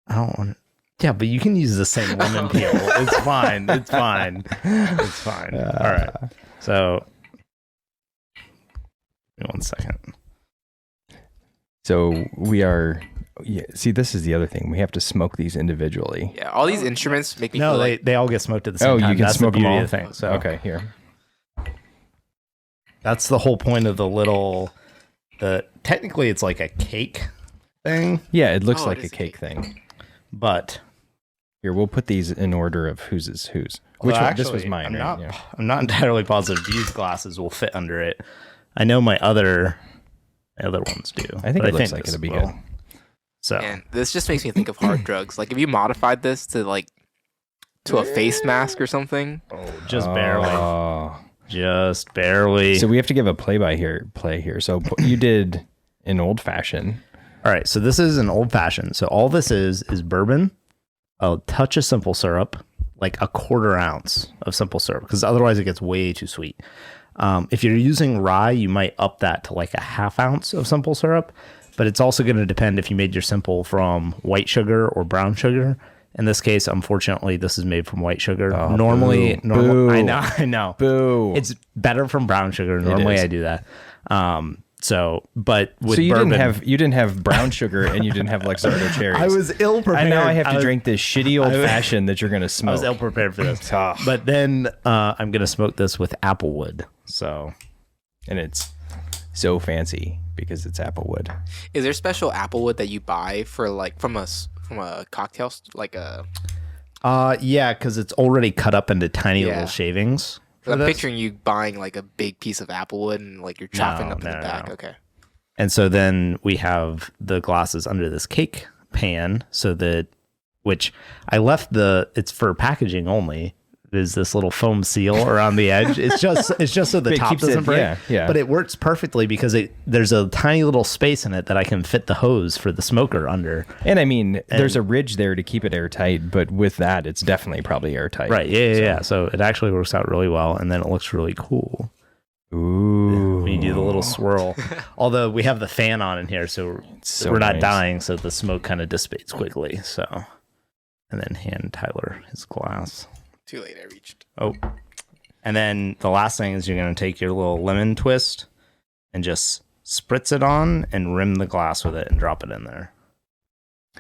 I don't want. Yeah, but you can use the same lemon peel. It's fine. It's fine. It's fine. All right. So, give me 1 second. So we are. Yeah. See, this is the other thing. We have to smoke these individually. Yeah, all these instruments make me No, feel like they all get smoked at the same time. You can That's smoke the beauty them all. of the thing. So Okay, here. that's the whole point of the little. Technically, it's like a cake thing, Yeah, it looks Oh, like it a is a cake cake. thing. but Here, we'll put these in order of whose is whose. Which well, one? This was actually, mine, I'm right? not. Yeah. I'm not entirely positive these glasses will fit under it. I know my other ones do. I think but it looks like this it'll be will. good. So And this just makes me think of hard drugs. Like if you modified this to a face mask or something. just barely, Oh. just barely. So we have to give a play here. So you did an old fashioned. All right, so this is an old fashioned. So all this is bourbon, a touch of simple syrup, like a 1/4 ounce of simple syrup, because otherwise it gets way too sweet. If you're using rye, you might up that to like a 1/2 ounce of simple syrup, but it's also going to depend if you made your simple from white sugar or brown sugar. In this case, unfortunately, this is made from white sugar. Oh, Normally, boo. I know. Boo. It's better from brown sugar. Normally, is. I do that. But with So you bourbon, didn't have brown sugar and you didn't have Luxardo cherries. I was ill prepared. I know I have to drink this shitty old fashioned that you're gonna I smoke. was ill prepared for this. Ah. But then I'm gonna smoke this with applewood. So And it's so fancy because it's applewood. Is there special applewood that you buy for from a cocktail yeah, because it's already cut up into tiny Yeah. little shavings. I'm this. picturing you buying like a big piece of applewood and you're chopping up in the back. No. Okay. And so then we have the glasses under this cake pan, which I left it's for packaging only. Is this little foam seal around the edge? It's just so the It top keeps doesn't it- break. yeah. But it works perfectly because there's a tiny little space in it that I can fit the hose for the smoker under. And I mean, there's a ridge there to keep it airtight, but with that, it's definitely probably airtight. Right. Yeah. So it actually works out really well, and then it looks really cool. Ooh. When you do the little swirl. Although we have the fan on in here, so we're not nice. dying, so the smoke kind of dissipates quickly. So, and then hand Tyler his glass. Too late. I reached. Oh, and then the last thing is you're going to take your little lemon twist and just spritz it on and rim the glass with it and drop it in there.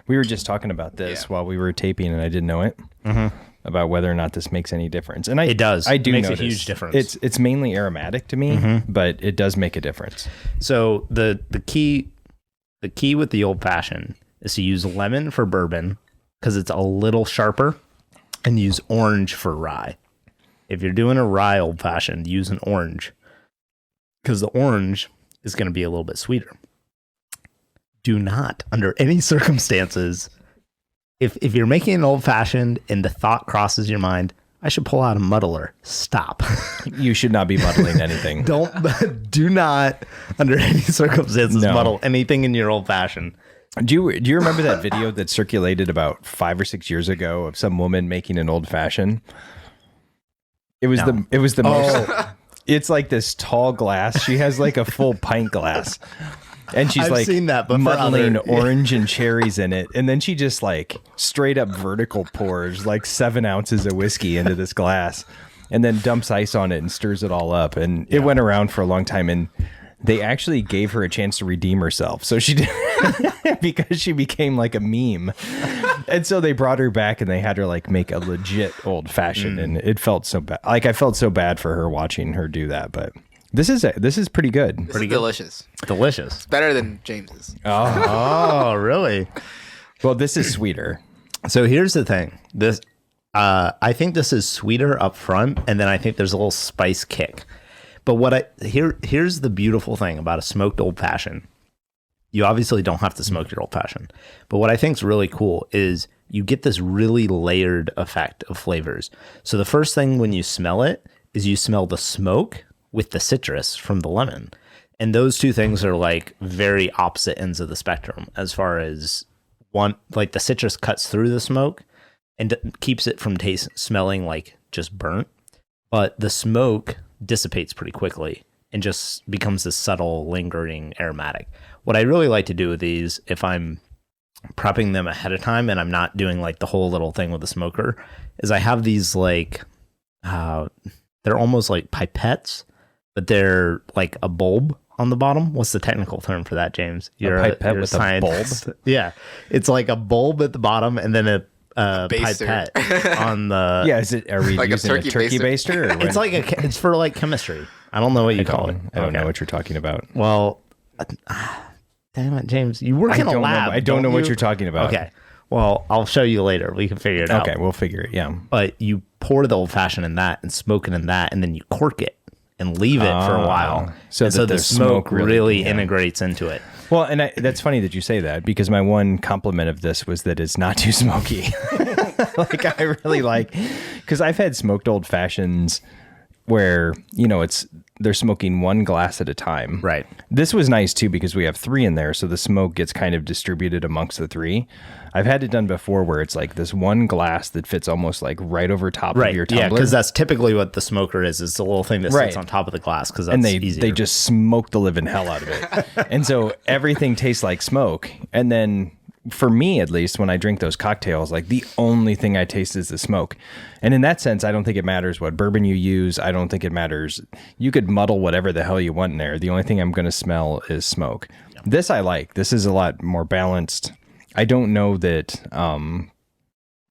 We were just talking about this while we were taping, and I didn't know it about whether or not this makes any difference. And It does. I do It makes notice. a huge difference. It's mainly aromatic to me, but it does make a difference. So the key with the old fashioned is to use lemon for bourbon because it's a little sharper, and use orange for rye. If you're doing a rye old fashioned, use an orange because the orange is going to be a little bit sweeter. Do not, under any circumstances, if you're making an old fashioned and the thought crosses your mind, I should pull out a muddler. Stop. You should not be muddling anything. Do not, under any circumstances, No. muddle anything in your old fashioned. Do you remember that video that circulated about 5 or 6 years ago of some woman making an old fashioned? It was the most. It's like this tall glass. She has like a full pint glass, and she's I've seen that, but for muddling other- orange and cherries in it, and then she just like straight up vertical pours like 7 ounces of whiskey into this glass, and then dumps ice on it and stirs it all up, and it went around for a long time, and they actually gave her a chance to redeem herself. So she did because she became like a meme. And so they brought her back and they had her like make a legit old fashioned. And it felt so bad. Like I felt so bad for her watching her do that. But This is pretty good. This is delicious. Delicious. It's better than James's. Oh, really? Well, this is sweeter. So here's the thing. This, I think this is sweeter up front, and then I think there's a little spice kick. But here's the beautiful thing about a smoked old fashioned. You obviously don't have to smoke your old fashioned, but what I think is really cool is you get this really layered effect of flavors. So the first thing when you smell it is you smell the smoke with the citrus from the lemon, and those two things are like very opposite ends of the spectrum as far as one, like the citrus cuts through the smoke and keeps it from smelling like just burnt, but the smoke dissipates pretty quickly and just becomes this subtle lingering aromatic. What I really like to do with these, if I'm prepping them ahead of time and I'm not doing like the whole little thing with the smoker, is I have these like they're almost like pipettes, but they're like a bulb on the bottom. What's the technical term for that, James? You're a pipette with a bulb? Yeah. It's like a bulb at the bottom and then a pipette on the... Yeah, are we like using a turkey baster? It's like it's for like chemistry. I don't know what you call it. I don't know what you're talking about. Well, damn it, James. You work in a lab. I don't know what you're talking about. Okay. Well, I'll show you later. We can figure it out. Okay, we'll figure it, yeah. But you pour the old fashioned in that and smoke it in that, and then you cork it and leave it for a while. So the smoke really integrates into it. Well, and that's funny that you say that, because my one compliment of this was that it's not too smoky. Like, I really like, because I've had smoked old fashions where, you know, they're smoking one glass at a time. Right. This was nice too, because we have 3 in there, so the smoke gets kind of distributed amongst the 3. I've had it done before where it's like this one glass that fits almost like right over top of your tumbler. Yeah, because that's typically what the smoker is the little thing that sits on top of the glass, because that's easier. They just smoke the living hell out of it. And so everything tastes like smoke. And then for me, at least, when I drink those cocktails, like the only thing I taste is the smoke. And in that sense, I don't think it matters what bourbon you use. I don't think it matters. You could muddle whatever the hell you want in there. The only thing I'm going to smell is smoke. Yeah. This I like. This is a lot more balanced. I don't know that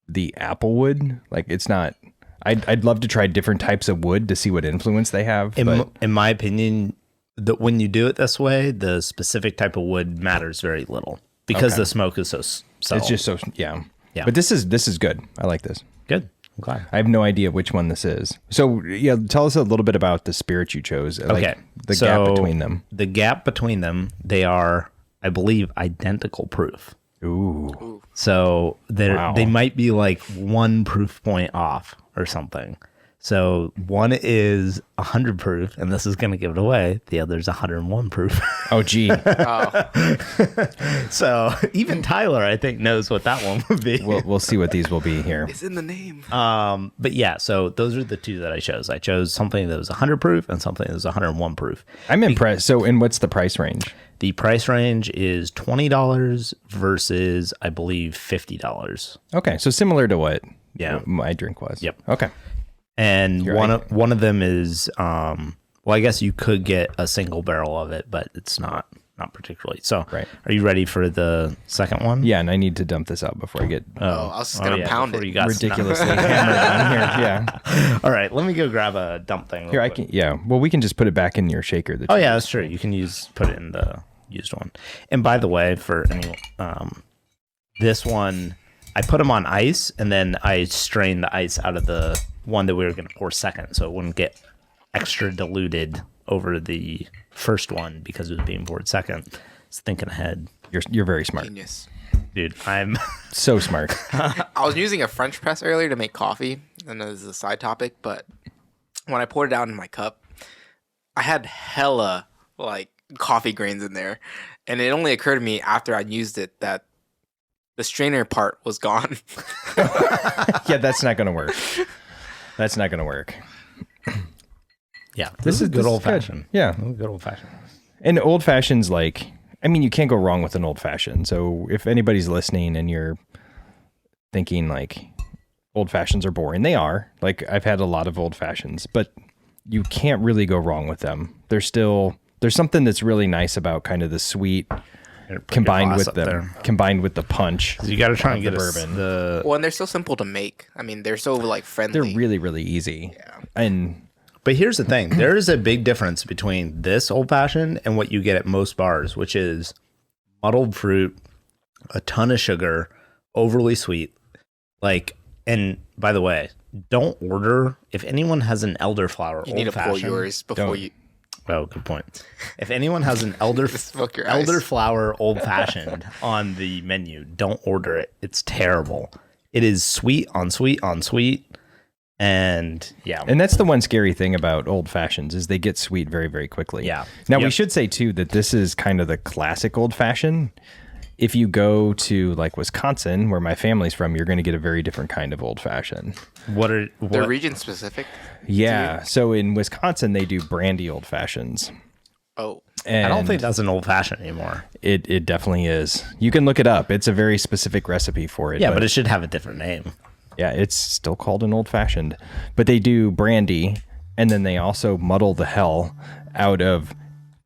the apple wood, like it's not, I'd love to try different types of wood to see what influence they have. In my opinion, that when you do it this way, the specific type of wood matters very little, because the smoke is so subtle. It's just so, yeah. But this is good. I like this. Good. I'm glad. I have no idea which one this is. So yeah, tell us a little bit about the spirit you chose. Okay. Like the gap between them. The gap between them, they are, I believe, identical proof. Ooh. So they might be like 1 proof point off or something. So one is 100 proof, and this is going to give it away. The other's 101 proof. Oh, gee. So even Tyler, I think, knows what that one would be. We'll see what these will be here. It's in the name. But yeah, so those are the 2 that I chose. I chose something that was 100 proof and something that was 101 proof. I'm impressed. So, and what's the price range? The price range is $20 versus, I believe, $50. Okay, so similar to what my drink was. Yep. Okay. And one of them is, well, I guess you could get a single barrel of it, but it's not particularly. So, Are you ready for the second one? Yeah, and I need to dump this out before I get. I was just gonna pound it. You got ridiculously hammered on here. Yeah. All right, let me go grab a dump thing. Here, I can. Yeah. Well, we can just put it back in your shaker. Oh yeah, that's true. You can put it in the used one. And by the way, for anyone, this one, I put them on ice, and then I strained the ice out of the one that we were going to pour second, so it wouldn't get extra diluted over the first one because it was being poured second. It's thinking ahead. You're very smart. Genius. Dude, I'm so smart. I was using a French press earlier to make coffee, and this is a side topic, but when I poured it out in my cup, I had hella like coffee grains in there, and it only occurred to me after I used it that the strainer part was gone. Yeah, that's not going to work. That's not going to work. Yeah, this is good old fashioned. Yeah, good old fashioned. And old fashions, like, I mean, you can't go wrong with an old fashioned. So if anybody's listening and you're thinking like old fashions are boring, they are. Like, I've had a lot of old fashions, but you can't really go wrong with them. There's something that's really nice about kind of the sweet combined with the punch. So you got to try and get bourbon. Well, and they're so simple to make. I mean, they're so like friendly. They're really, really easy. Yeah. And But here's the thing. There is a big difference between this old fashioned and what you get at most bars, which is muddled fruit, a ton of sugar, overly sweet. Like, and by the way, don't order, if anyone has an elderflower You need to pour yours before you... Oh, good point. If anyone has an elderflower old fashioned on the menu, don't order it. It's terrible. It is sweet on sweet on sweet. And yeah. And that's the one scary thing about old fashions is they get sweet very, very quickly. Yeah. Now we should say too that this is kind of the classic old fashioned. If you go to like Wisconsin, where my family's from, you're going to get a very different kind of old fashioned. They're region specific? Yeah. So in Wisconsin, they do brandy old fashions. Oh. And I don't think that's an old fashioned anymore. It definitely is. You can look it up. It's a very specific recipe for it. Yeah, but it should have a different name. Yeah, it's still called an old fashioned, but they do brandy, and then they also muddle the hell out of,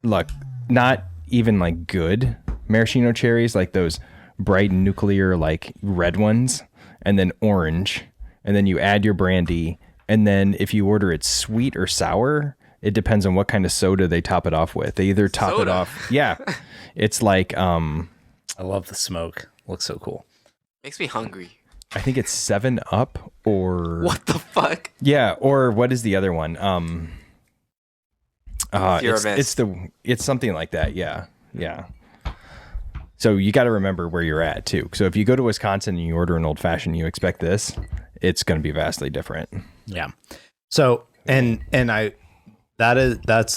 look, not even like good maraschino cherries, like those bright nuclear like red ones, and then orange, and then you add your brandy, and then if you order it sweet or sour, it depends on what kind of soda they top it off with. They either top it off, yeah, it's like I love the smoke. Looks so cool. Makes me hungry. I think it's 7 Up or... What the fuck? Yeah, or what is the other one? It's something like that, yeah. So you got to remember where you're at, too. So if you go to Wisconsin and you order an old-fashioned, you expect this, it's going to be vastly different. Yeah. So, that's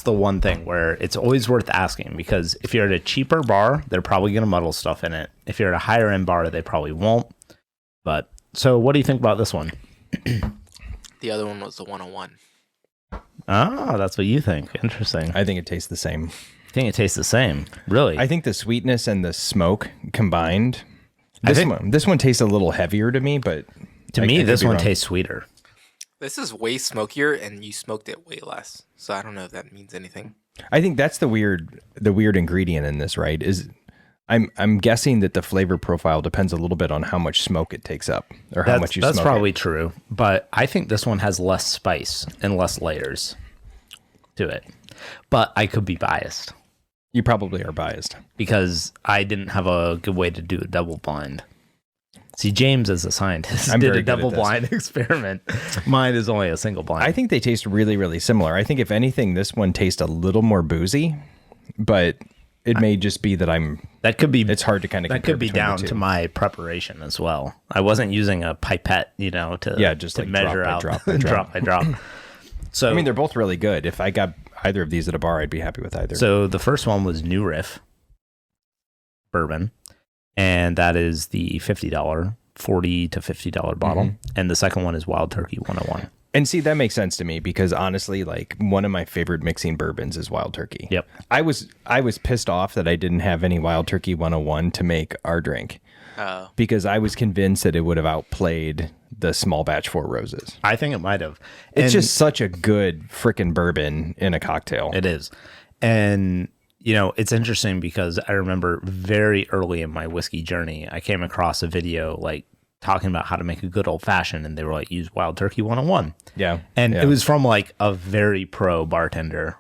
the one thing where it's always worth asking, because if you're at a cheaper bar, they're probably going to muddle stuff in it. If you're at a higher end bar, they probably won't. But so what do you think about this one? The other one was the 101. Ah, that's what you think. Interesting. I think it tastes the same. I think it tastes the same. Really? I think the sweetness and the smoke combined. This one tastes a little heavier to me, but to me, this one tastes sweeter. This is way smokier, and you smoked it way less. So I don't know if that means anything. I think that's the weird ingredient in this, right? Is I'm guessing that the flavor profile depends a little bit on how much smoke it takes up, or how much you smoke. That's probably true, but I think this one has less spice and less layers to it. But I could be biased. You probably are biased because I didn't have a good way to do a double blind. See, James, as a scientist, did a double blind experiment. Mine is only a single blind. I think they taste really, really similar. I think if anything, this one tastes a little more boozy, but it may just be that that could be, it's hard to kind of, that could be down to my preparation as well. I wasn't using a pipette, to measure out drop by drop. So, I mean, they're both really good. If I got either of these at a bar, I'd be happy with either. So the first one was New Riff Bourbon, and that is the $50, $40 to $50 bottle. Mm-hmm. And the second one is Wild Turkey 101. And see, that makes sense to me because honestly, like one of my favorite mixing bourbons is Wild Turkey. Yep. I was pissed off that I didn't have any Wild Turkey 101 to make our drink. Oh. Because I was convinced that it would have outplayed the small batch Four Roses. I think it might have. It's just such a good freaking bourbon in a cocktail. It is. And it's interesting because I remember very early in my whiskey journey, I came across a video like talking about how to make a good old fashioned, and they were like, use Wild Turkey 101. Yeah. And it was from like a very pro bartender.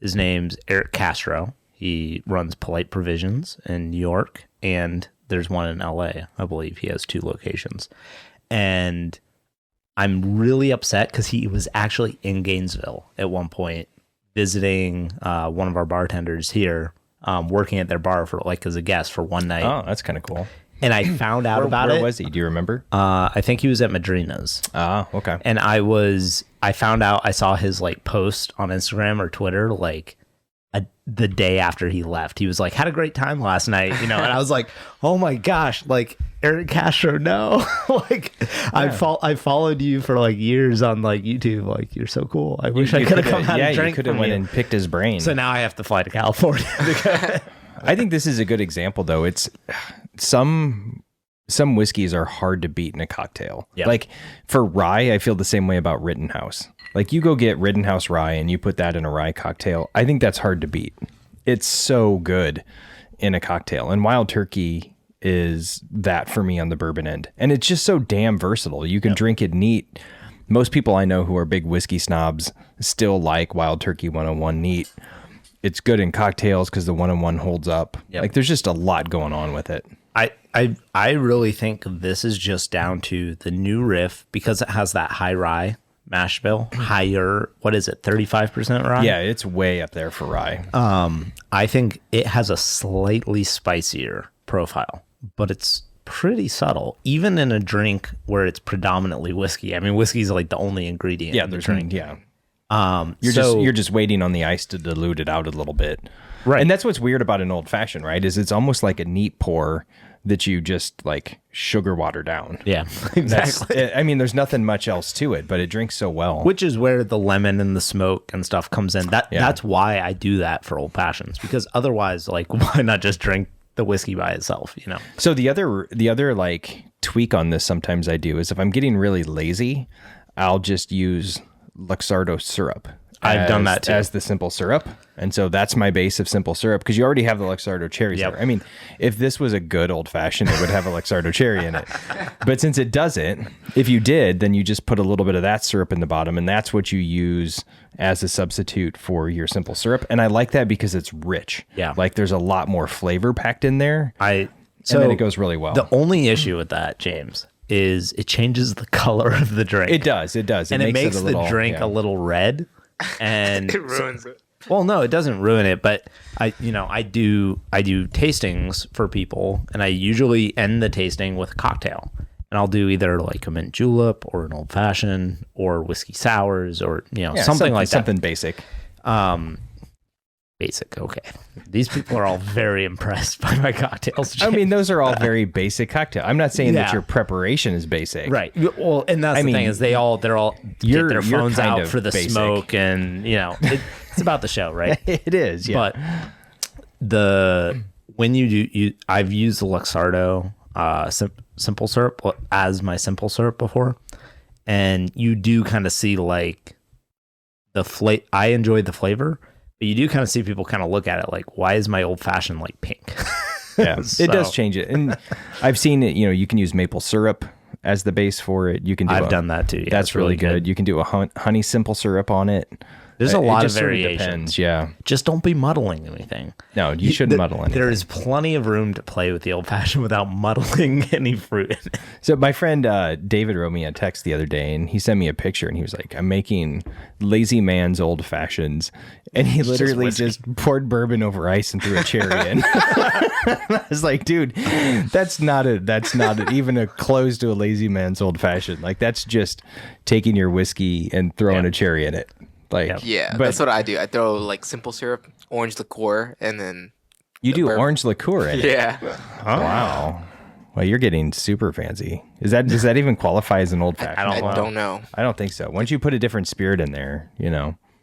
His name's Eric Castro. He runs Polite Provisions in New York, and there's one in LA. I believe he has 2 locations. And I'm really upset because he was actually in Gainesville at one point visiting one of our bartenders here, working at their bar for like as a guest for one night. Oh, that's kind of cool. And I found out about it. Where was he? Do you remember? I think he was at Madrina's. Ah, okay. And I found out, I saw his like post on Instagram or Twitter like the day after he left. He was like, had a great time last night, and I was like, oh my gosh, like Eric Castro, no. Like yeah. I followed you for like years on like YouTube. Like, you're so cool. I wish I could have come out and drank. You could have went and picked his brain. So now I have to fly to California. I think this is a good example though. It's some whiskeys are hard to beat in a cocktail. Yep. Like for rye, I feel the same way about Rittenhouse. Like you go get Rittenhouse rye and you put that in a rye cocktail. I think that's hard to beat. It's so good in a cocktail. And Wild Turkey is that for me on the bourbon end. And it's just so damn versatile. You can drink it neat. most people I know who are big whiskey snobs still like Wild Turkey 101 neat. It's good in cocktails because the 101 holds up. Yep. Like there's just a lot going on with it. I really think this is just down to the new riff because it has that high rye mash bill, higher, what is it, 35% rye? Yeah, it's way up there for rye. I think it has a slightly spicier profile, but it's pretty subtle, even in a drink where it's predominantly whiskey. I mean, whiskey is like the only ingredient in the drink. Yeah. You're just waiting on the ice to dilute it out a little bit. Right. And that's what's weird about an old fashioned, right? Is it's almost like a neat pour that you just like sugar water down. Yeah, exactly. I mean, there's nothing much else to it, but it drinks so well. Which is where the lemon and the smoke and stuff comes in. That's why I do that for old fashions, because otherwise, like, why not just drink the whiskey by itself, you know? So the other like tweak on this sometimes I do is if I'm getting really lazy, I'll just use Luxardo syrup. I've done that too. As the simple syrup. And so that's my base of simple syrup because you already have the Luxardo cherries there. I mean, if this was a good old fashioned, it would have a Luxardo cherry in it. But since it doesn't, if you did, then you just put a little bit of that syrup in the bottom and that's what you use as a substitute for your simple syrup. And I like that because it's rich. Yeah. Like there's a lot more flavor packed in there. So and then it goes really well. The only issue with that, James, is it changes the color of the drink. It does. It makes the drink a little red. And it ruins it. Well, no, it doesn't ruin it, but I do tastings for people, and I usually end the tasting with a cocktail, and I'll do either like a mint julep or an old fashioned or whiskey sours or something like that. Something basic. Basic, okay. These people are all very impressed by my cocktails. I mean, those are all very basic cocktails. I'm not saying that your preparation is basic, right? Well, and that's the thing is they're all get their phones out for the basic smoke, and it's about the show, right? It is, yeah. But when I've used the Luxardo simple syrup as my simple syrup before, and you do kind of see like the I enjoyed the flavor. But you do kind of see people kind of look at it like, why is my old fashioned like pink? Yeah, it does change it. And I've seen it, you can use maple syrup as the base for it. You can do I've done that too. Yeah, that's really good. You can do a honey simple syrup on it. There's a lot of variations. Depends, yeah. Just don't be muddling anything. No, you shouldn't muddle anything. There is plenty of room to play with the old fashioned without muddling any fruit in it. So my friend David wrote me a text the other day, and he sent me a picture, and he was like, "I'm making lazy man's old fashions," and he literally just poured bourbon over ice and threw a cherry in. I was like, "Dude, that's not even a close to a lazy man's old fashioned. Like that's just taking your whiskey and throwing a cherry in it." But that's what I do. I throw like simple syrup, orange liqueur, and then you do orange liqueur in it. Yeah. Oh. Wow. Well, you're getting super fancy. Does that even qualify as an old fashioned? I don't know. I don't think so. Once you put a different spirit in there,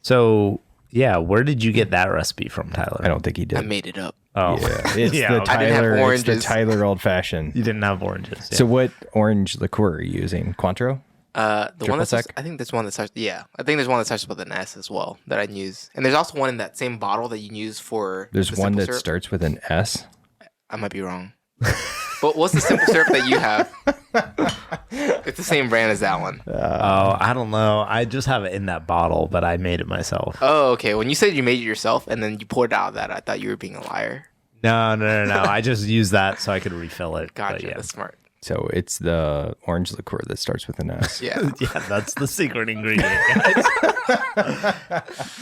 So yeah, where did you get that recipe from, Tyler? I don't think he did. I made it up. Oh, yeah. It's the Tyler. I didn't have oranges. It's the Tyler old fashioned. You didn't have oranges. Yeah. So what orange liqueur are you using? Cointreau? The one that's I think there's one that starts. Yeah, I think there's one that starts with an S as well that I use, and there's also one in that same bottle that you can use for. There's one that starts with an S. I might be wrong, but what's the simple syrup that you have? It's the same brand as that one. I don't know. I just have it in that bottle, but I made it myself. Oh, okay. When you said you made it yourself and then you poured it out of that, I thought you were being a liar. No. I just used that so I could refill it. Gotcha. That's smart. So it's the orange liqueur that starts with an S. Yeah. Yeah, that's the secret ingredient, guys.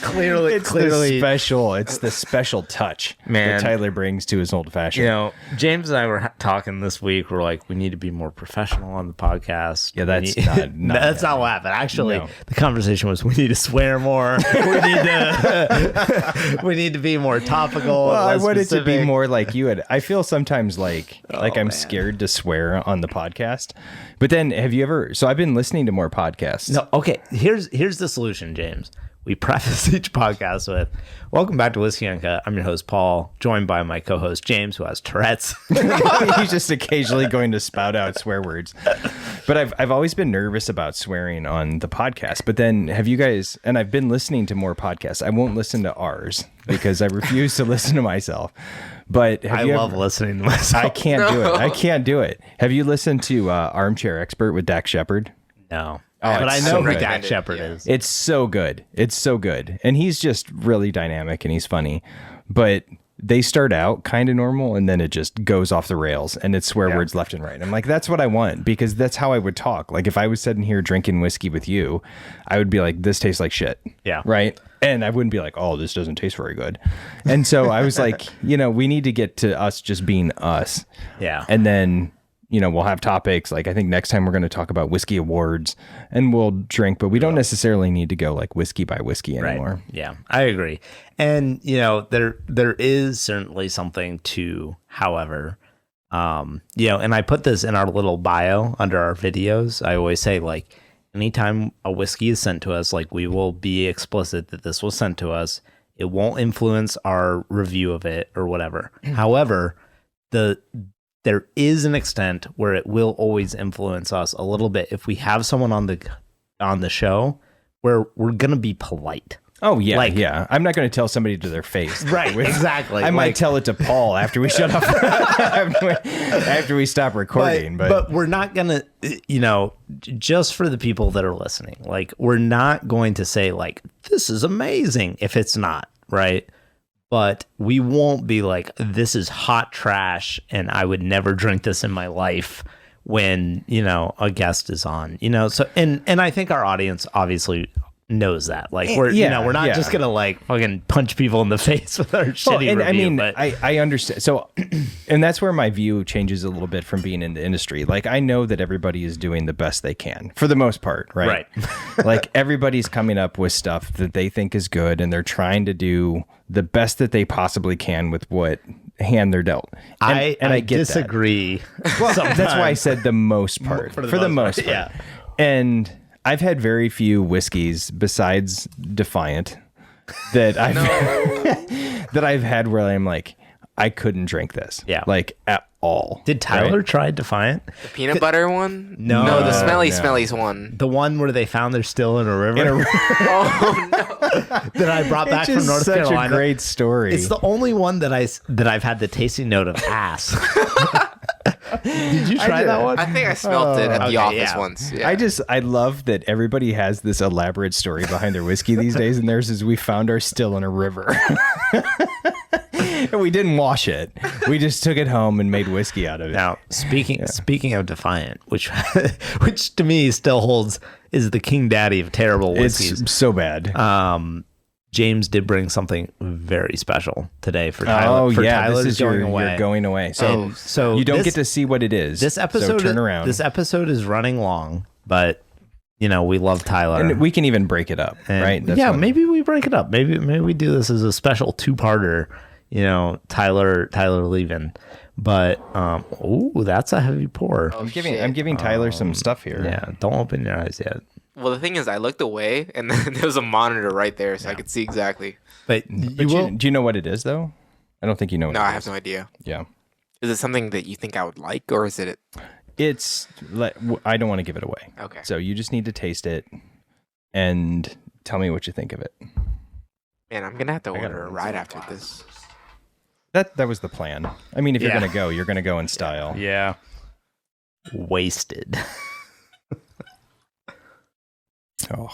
clearly, It's the special touch that Tyler brings to his old fashioned. James and I were talking this week. We're like, we need to be more professional on the podcast. Yeah, that's that's not what happened. Actually, the conversation was we need to swear more. we need to be more topical. Well, I wanted to be more like you had. I feel sometimes like I'm scared to swear on the podcast. But then have you ever, so I've been listening to more podcasts. No, okay. Here's the solution, James. We preface each podcast with, welcome back to Whiskey Uncut. I'm your host, Paul, joined by my co-host, James, who has Tourette's. He's just occasionally going to spout out swear words. But I've always been nervous about swearing on the podcast. But then have you guys, and I've been listening to more podcasts. I won't listen to ours because I refuse to listen to myself. But I love listening to myself. I can't do it. Have you listened to Armchair Expert with Dak Shepard? No. but I know who recommended. Dak Shepard is. It's so good. It's so good. And he's just really dynamic and he's funny. But they start out kind of normal and then it just goes off the rails and it's swear words left and right. I'm like, that's what I want because that's how I would talk. Like if I was sitting here drinking whiskey with you, I would be like, this tastes like shit. Yeah. Right. And I wouldn't be like, oh, this doesn't taste very good. And so I was like, we need to get to us just being us. Yeah. And then, we'll have topics. Like I think next time we're going to talk about whiskey awards and we'll drink, but we don't necessarily need to go like whiskey by whiskey anymore. Right. Yeah, I agree. And, there is certainly something to, however, and I put this in our little bio under our videos. I always say like, anytime a whiskey is sent to us, like we will be explicit that this was sent to us. It won't influence our review of it or whatever. However, there is an extent where it will always influence us a little bit if we have someone on the show where we're gonna be polite. Oh yeah, yeah. I'm not going to tell somebody to their face. Right, exactly. I might tell it to Paul after we shut up, after we stop recording. But we're not gonna, just for the people that are listening, like we're not going to say like this is amazing if it's not, right? But we won't be like, this is hot trash and I would never drink this in my life when, a guest is on, so, and I think our audience obviously knows that. Like we're, we're not just going to like fucking punch people in the face with our shitty review. I mean, but I understand. So, and that's where my view changes a little bit from being in the industry. Like I know that everybody is doing the best they can for the most part, right? Right. Like everybody's coming up with stuff that they think is good and they're trying to do the best that they possibly can with what hand they're dealt. And I get disagree. That. Well, that's why I said the most part. For the most part. Yeah. And I've had very few whiskeys besides Defiant that I've had where I'm like, I couldn't drink this. Yeah. Like at all. Did Tyler try Defiant? The peanut butter one? No. No, the smellies one. The one where they found they're still in a river? Oh, no. That I brought back from North Carolina. Such a great story. It's the only one that I've had the tasting note of ass. Did you try that one? I think I smelled it at the office once. Yeah. I love that everybody has this elaborate story behind their whiskey these days, and theirs is we found ours still in a river. And we didn't wash it. We just took it home and made whiskey out of it. Now, speaking of Defiant, which to me still is the king daddy of terrible whiskeys. It's so bad. James did bring something very special today for Tyler. This is you're going away. So you don't get to see what it is. This episode, turn around. This episode is running long, but we love Tyler, and we can even break it up, right? Maybe we break it up. Maybe we do this as a special two-parter. Tyler leaving, but that's a heavy pour. Oh, I'm giving Tyler some stuff here. Yeah, don't open your eyes yet. Well, the thing is, I looked away, and then there was a monitor right there, so I could see exactly. But do you know what it is, though? I don't think you know what it is. No, I have no idea. Yeah. Is it something that you think I would like, or is it... I don't want to give it away. Okay. So you just need to taste it and tell me what you think of it. Man, I'm going to have to order it right after this. That was the plan. I mean, if you're going to go, you're going to go in style. Yeah. Wasted. Oh.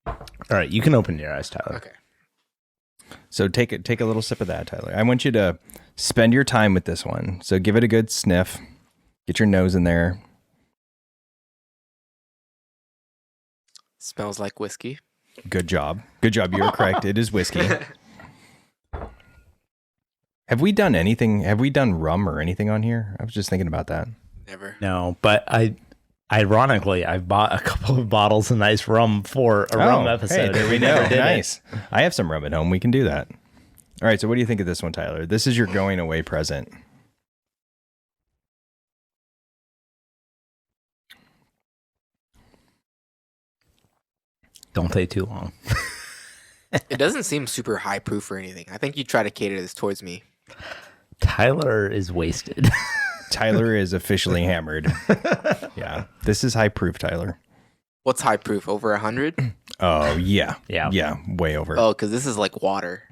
All right, you can open your eyes, Tyler. Okay. So take a little sip of that, Tyler. I want you to spend your time with this one. So give it a good sniff. Get your nose in there. Smells like whiskey. Good job. Good job. You're correct. It is whiskey. Have we done anything? Have we done rum or anything on here? I was just thinking about that. Never. No, but ironically, I bought a couple of bottles of nice rum for a rum episode. Hey, there we go. Nice. I have some rum at home. We can do that. All right. So what do you think of this one, Tyler? This is your going away present. Don't take too long. It doesn't seem super high proof or anything. I think you try to cater this towards me. Tyler is wasted. Tyler is officially hammered. Yeah. This is high proof, Tyler. What's high proof? Over 100? Oh, yeah. Yeah. Yeah. Way over. Oh, because this is like water.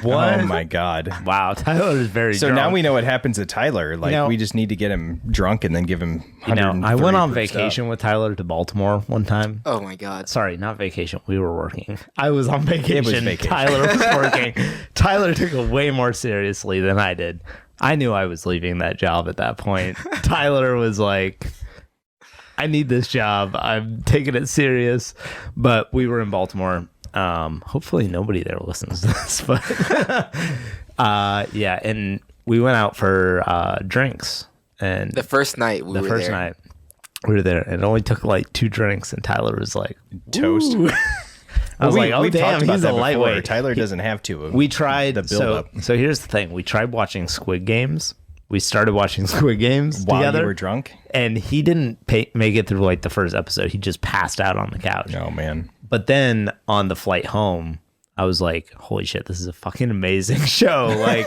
What? Oh my God. Wow, Tyler is very So drunk. now we know what happens to Tyler. Like, we just need to get him drunk and then give him 130 I went on proof vacation stuff. with Tyler to Baltimore one time. Oh my God. Sorry, not vacation. We were working. I was on vacation. It was vacation. Tyler was working. Tyler took it way more seriously than I did. I knew I was leaving that job at that point. Tyler was like, I need this job. I'm taking it serious. But we were in Baltimore. Hopefully nobody there listens to this. But yeah, and we went out for drinks. And The first night we were there. We were there, and it only took like 2 drinks, and Tyler was like, Toast. "Ooh." I was like, oh, we've damn, talked about he's that a before. lightweight. Tyler doesn't have to. We tried the build-up. So here's the thing. We tried watching Squid Games. We started watching Squid Games While together. you were drunk? And he didn't make it through like the first episode. He just passed out on the couch. Oh, man. But then on the flight home, I was like, holy shit, this is a fucking amazing show. Like,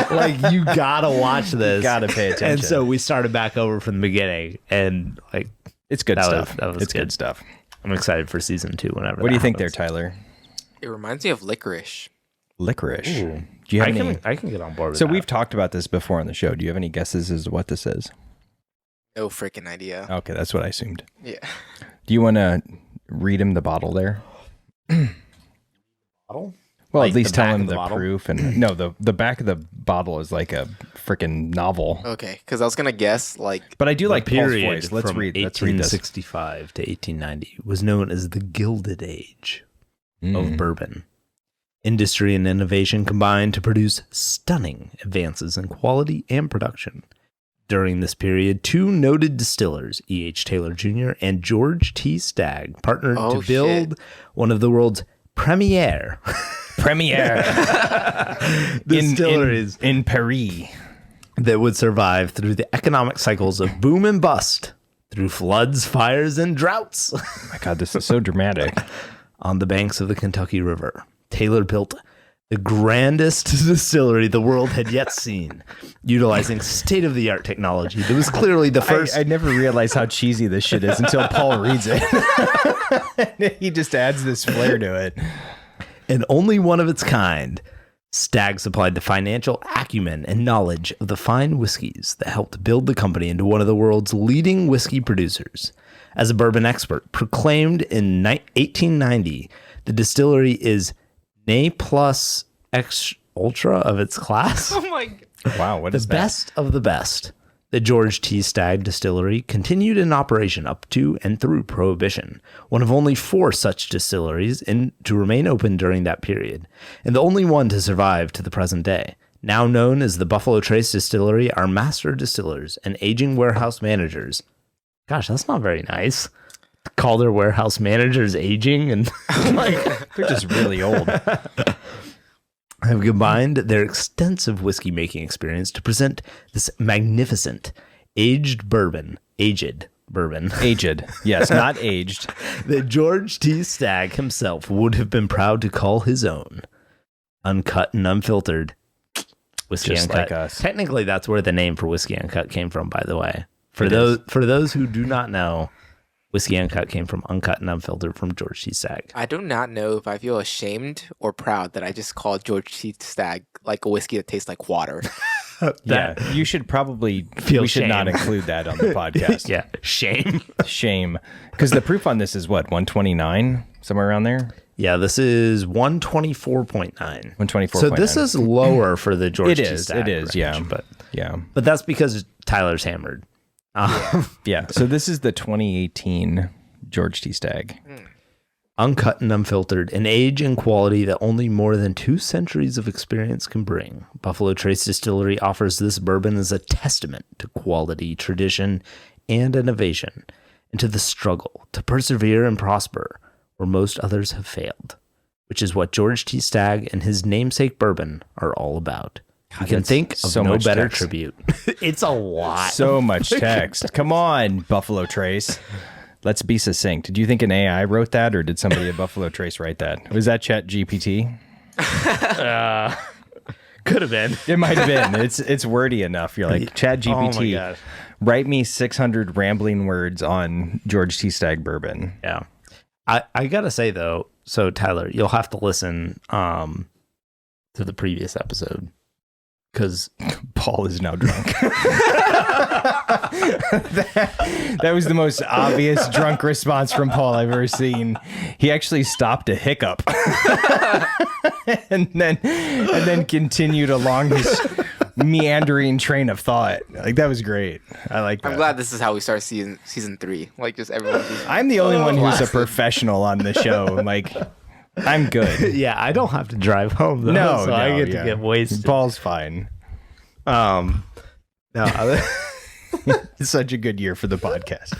like you gotta watch this. Gotta pay attention. And so we started back over from the beginning, and like It's good stuff. that was It's good stuff. I'm excited for season 2 whenever. What do you think happens. there, Tyler? It reminds me of licorice. Licorice. Ooh. Do you have any? I can get on board with So that. we've talked about this before on the show. Do you have any guesses as to what this is? No freaking idea. Okay, that's what I assumed. Yeah. Do you want to read him the bottle there? Bottle? Well, Like at least the tell back him of the the bottle? proof. And no, the back of the bottle is like a freaking novel. Okay, because I was gonna guess like But I do like Paul's period voice. Let's from read. Let's read this. 1865 to 1890 was known as the Gilded Age of bourbon. Industry and innovation combined to produce stunning advances in quality and production. During this period, 2 noted distillers, E.H. Taylor Jr. and George T. Stagg, partnered to build one of the world's premier distilleries in Paris. that would survive through the economic cycles of boom and bust, through floods, fires, and droughts. Oh my God, this is so dramatic. On the banks of the Kentucky River, Taylor built the grandest distillery the world had yet seen, utilizing state-of-the-art technology that was clearly the first. I never realized how cheesy this shit is until Paul reads it. He just adds this flair to it. And only one of its kind. Stagg supplied the financial acumen and knowledge of the fine whiskeys that helped build the company into one of the world's leading whiskey producers. As a bourbon expert proclaimed in 1890, the distillery is Ne plus X ultra of its class. oh my God. Wow, what The is best of the best. The George T. Stagg Distillery continued in operation up to and through Prohibition, one of only 4 such distilleries to remain open during that period, and the only one to survive to the present day. Now known as the Buffalo Trace Distillery, are master distillers and aging warehouse managers. Gosh, that's not very nice. Call their warehouse managers aging and like They're just really old. have combined their extensive whiskey making experience to present this magnificent aged bourbon Aged. Yes, not aged. that George T. Stagg himself would have been proud to call his own. Uncut and unfiltered whiskey Just uncut. like us. Technically, that's where the name for whiskey uncut came from, by the way. For those who do not know, whiskey uncut came from uncut and unfiltered from George T. Stagg. I do not know if I feel ashamed or proud that I just called George T. Stagg like a whiskey that tastes like water. Yeah, you should probably Feel we should not shame. include that on the podcast. Yeah, shame. Shame. Because the proof on this is what, 129? Somewhere around there? Yeah, this is 124.9. 124.9. So this is lower for the George T. Stagg. It is, yeah. range, Yeah. But that's because Tyler's hammered. Yeah. So this is the 2018 George T. Stagg. Uncut and unfiltered, an age and quality that only more than 2 centuries of experience can bring. Buffalo Trace Distillery offers this bourbon as a testament to quality, tradition, and innovation, and to the struggle to persevere and prosper where most others have failed, which is what George T. Stagg and his namesake bourbon are all about. You can that's think of so no much better text. tribute. It's a lot. So much text. Come on, Buffalo Trace. Let's be succinct. Do you think an AI wrote that, or did somebody at Buffalo Trace write that? Was that Chat GPT? Could have been. It might have been. It's wordy enough. You're like, Chat Oh my GPT, God. write me 600 rambling words on George T. Stagg bourbon. Yeah. I gotta say though, so Tyler, you'll have to listen to to the previous episode because Paul is now drunk. that was the most obvious drunk response from Paul I've ever seen. He actually stopped to hiccup and then continued along his meandering train of thought. Like, that was great. I like that. I'm glad this is how we start season 3. Like, just everyone. I'm the only one who's a professional on the show. Like, I'm good. Yeah, I don't have to drive home though. No, I get to get wasted. Paul's fine. No, it's such a good year for the podcast.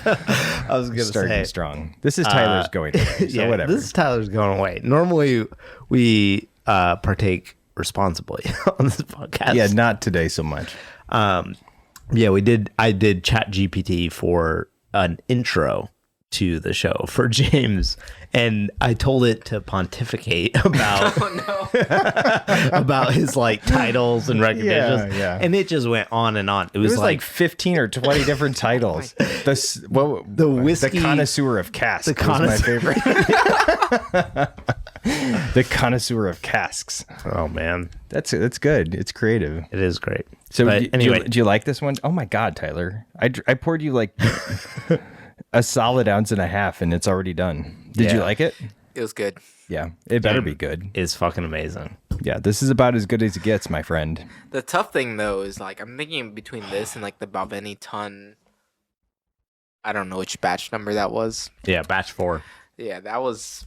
I was gonna say strong. This is Tyler's going away. So yeah, whatever. This is Tyler's going away. Normally we partake responsibly on this podcast. Yeah, not today so much. Yeah, we did. I did Chat GPT for an intro to the show for James, and I told it to pontificate about about his like titles and recognitions. Yeah. And it just went on and on. It was like 15 or 20 different titles. The whiskey, the connoisseur of casks. The connoisseur. Was my favorite. The connoisseur of casks. Oh man, that's good. It's creative. It is great. So anyway, do you like this one? Oh my God, Tyler! I poured you like a solid ounce and a half, and it's already done. Did you like it? It was good. Yeah, it better be good. It's fucking amazing. Yeah, this is about as good as it gets, my friend. The tough thing though is like I'm thinking between this and like the Balvenie ton. I don't know which batch number that was. Yeah, batch 4. Yeah, that was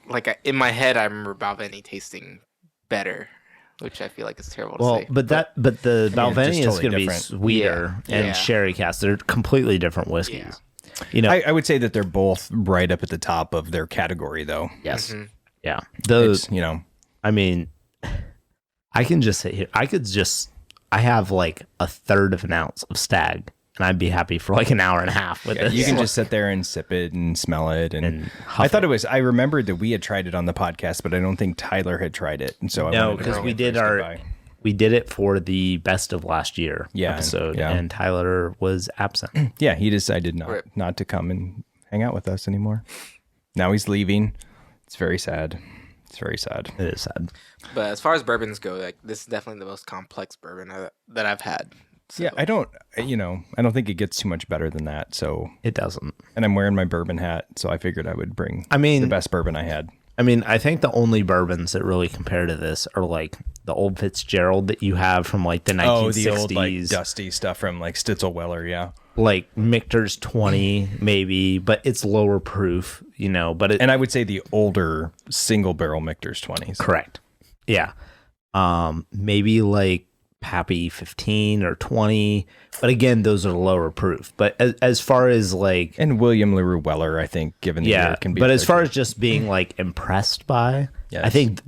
like in my head. I remember Balvenie tasting better, which I feel like is terrible to say. But the Balvenie is totally going to be different. sweeter and sherry cask. They're completely different whiskeys. Yeah. You know, I would say that they're both right up at the top of their category, though. yes, Mhm. yeah. It's, I mean, I can just sit here. I have like a third of an ounce of Stagg, and I'd be happy for like an hour and a half with this. you can just sit there and sip it and smell it. And huff I thought it was, I remembered that we had tried it on the podcast, but I don't think Tyler had tried it. And so No, because we did it for the best of last year episode, and Tyler was absent. Yeah, he decided not to come and hang out with us anymore. Now he's leaving. It's very sad. It's very sad. It is sad. But as far as bourbons go, like this is definitely the most complex bourbon that I've had. So. Yeah, I don't think it gets too much better than that. So It doesn't. and I'm wearing my bourbon hat, so I figured I would bring the best bourbon I had. I mean, I think the only bourbons that really compare to this are like the old Fitzgerald that you have from like the 1960s. The old like dusty stuff from like Stitzel-Weller, yeah. Like Michter's 20 maybe, but it's lower proof, but and I would say the older single barrel Michter's 20s. Correct. Yeah. Maybe like Pappy 15 or 20, but again, those are lower proof. But as far as like, and William LaRue Weller, I think, given the year, can be. But as far as just being like impressed by, I think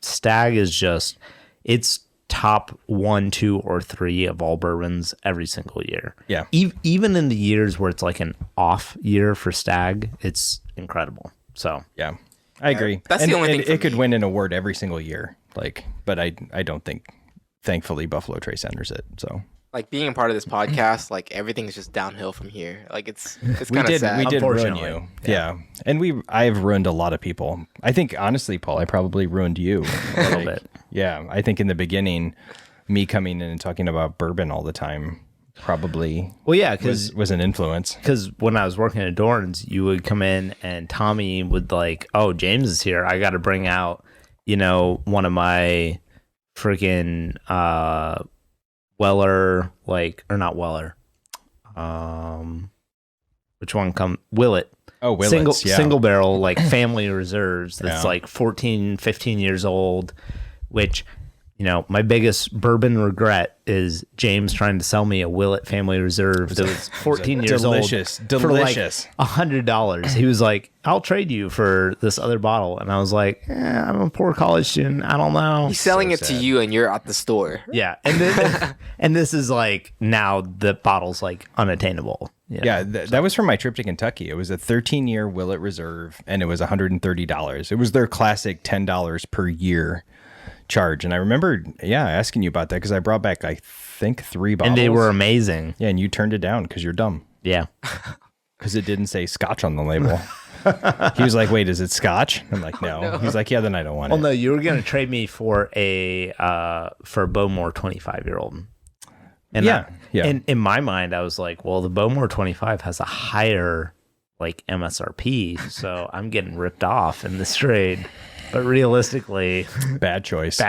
Stagg is just it's top 1, 2, or 3 of all bourbons every single year. Yeah, even in the years where it's like an off year for Stagg, it's incredible. So yeah, I agree. That's the only thing. It could win an award every single year, but I don't think. Thankfully, Buffalo Trace enters it. So, like being a part of this podcast, like everything's just downhill from here. Like it's kind of sad. We did ruin you. Yeah. And I've ruined a lot of people. I think honestly, Paul, I probably ruined you a little bit. Yeah. I think in the beginning, me coming in and talking about bourbon all the time probably was an influence. Because when I was working at Dorn's, you would come in and Tommy would like, oh, James is here. I got to bring out, one of my freaking Weller, or not Weller. Which one Willet. Oh, Willet. Single barrel, like family reserves that's like 14, 15 years old, which, my biggest bourbon regret is James trying to sell me a Willet family reserve that was 14 years old. Delicious. For like $100. He was like, I'll trade you for this other bottle. And I was like, I'm a poor college student. I don't know. He's selling it to you and you're at the store. Yeah. And this is like, now the bottle's like unattainable. Yeah, that was from my trip to Kentucky. It was a 13-year Willet Reserve, and it was $130. It was their classic $10 per year charge. And I remember, asking you about that because I brought back, I think, 3 bottles. And they were amazing. Yeah, and you turned it down because you're dumb. Yeah. Because it didn't say Scotch on the label. He was like, wait, is it scotch? I'm like, no. He's like, yeah, then I don't want it. Well, no, you were going to trade me for a Bowmore 25-year-old. And yeah. In my mind, I was like, well, the Bowmore 25 has a higher like MSRP, so I'm getting ripped off in this trade. But realistically, bad choice.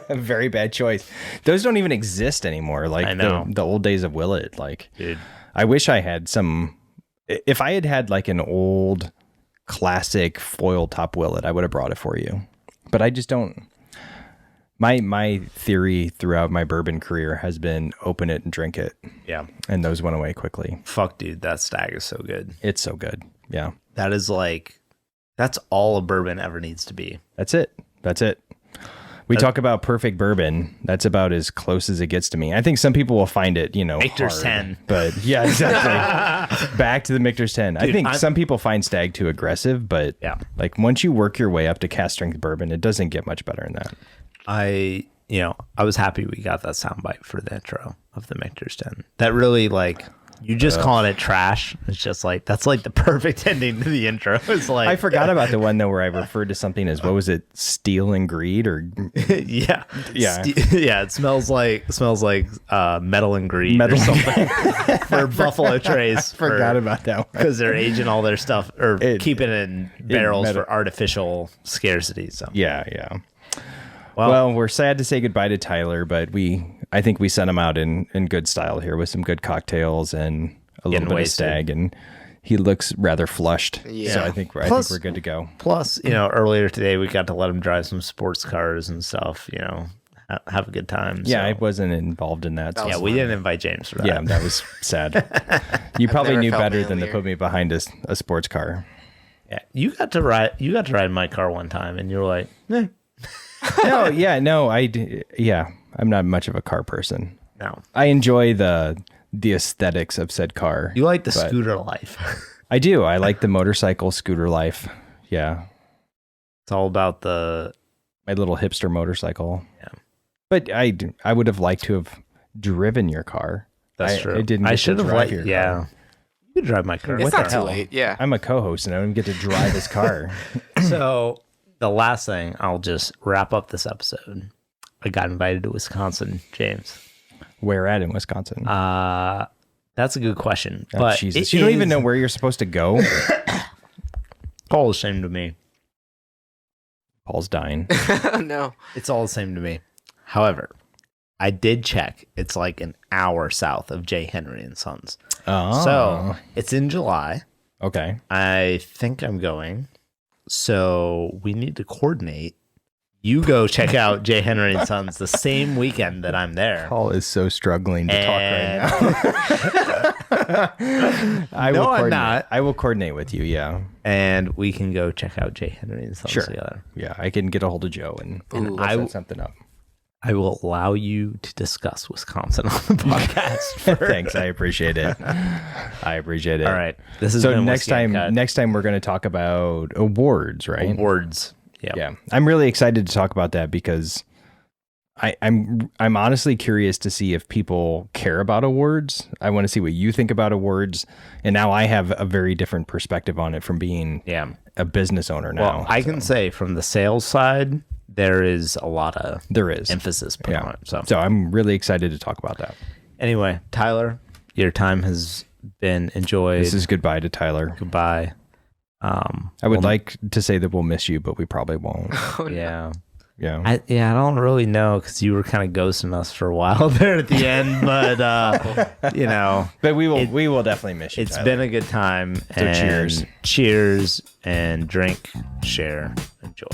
Very bad choice. Those don't even exist anymore. Like I know. The old days of Willet. Like, dude, I wish I had some. If I had like an old classic foil top Willet, I would have brought it for you. But I just don't. My theory throughout my bourbon career has been open it and drink it. Yeah. And those went away quickly. Fuck, dude, that Stagg is so good. It's so good. Yeah. That is like, that's all a bourbon ever needs to be. That's it. We talk about perfect bourbon. That's about as close as it gets to me. I think some people will find it, Michter's hard, 10. But yeah, exactly. Back to the Michter's 10. Dude, I think some people find Stagg too aggressive, but like once you work your way up to cast strength bourbon, it doesn't get much better than that. I was happy we got that soundbite for the intro of the Michter's 10. That really, like, you just calling it trash. It's just like, that's like the perfect ending to the intro. It's like, I forgot about the one though where I referred to something as, what was it, steel and greed or yeah. It smells like metal and greed or something for Buffalo Trace. Forgot about that one because they're aging all their stuff or keeping it in barrels for artificial scarcity. So yeah. Well, we're sad to say goodbye to Tyler, but I think we sent him out in good style here with some good cocktails and a little bit of Stagg, and he looks rather flushed. Yeah. So I think we're good to go. Plus, earlier today we got to let him drive some sports cars and stuff. Have a good time. Yeah, I wasn't involved in that. Yeah, we didn't invite James for that. Yeah, that was sad. You probably knew better than to put me behind a sports car. Yeah, you got to ride my car one time, and you were like, eh. I'm not much of a car person. No, I enjoy the aesthetics of said car. You like the scooter life. I do. I like the motorcycle scooter life. Yeah, it's all about my little hipster motorcycle. Yeah, but I would have liked to have driven your car. That's true. I didn't. I should have liked your car. You could drive my car. It's not too late. Yeah, I'm a co-host and I don't get to drive his car. So. The last thing, I'll just wrap up this episode. I got invited to Wisconsin, James. Where at in Wisconsin? That's a good question. Oh, but Jesus. You don't even know where you're supposed to go? All the same to me. Paul's dying. No. It's all the same to me. However, I did check. It's like an hour south of J. Henry and Sons. Oh. So it's in July. Okay. I think I'm going. So we need to coordinate. You go check out J. Henry and Sons the same weekend that I'm there. Paul is so struggling to talk right now. I'm not. I will coordinate with you, yeah. And we can go check out J. Henry and Sons together. Yeah, I can get a hold of Joe and I set something up. I will allow you to discuss Wisconsin on the podcast. Thanks, I appreciate it. All right, this is so next time we're going to talk about awards, right? Awards. Yeah. I'm really excited to talk about that because I'm honestly curious to see if people care about awards. I want to see what you think about awards, and now I have a very different perspective on it from being a business owner now. Well, I can say from the sales side, there is a lot of emphasis put on it. So I'm really excited to talk about that. Anyway, Tyler, your time has been enjoyed. This is goodbye to Tyler. Goodbye. I would like to say that we'll miss you, but we probably won't. Yeah. Yeah. I don't really know because you were kind of ghosting us for a while there at the end, but But we will definitely miss you. It's Tyler. been a good time. So cheers and drink, share, enjoy.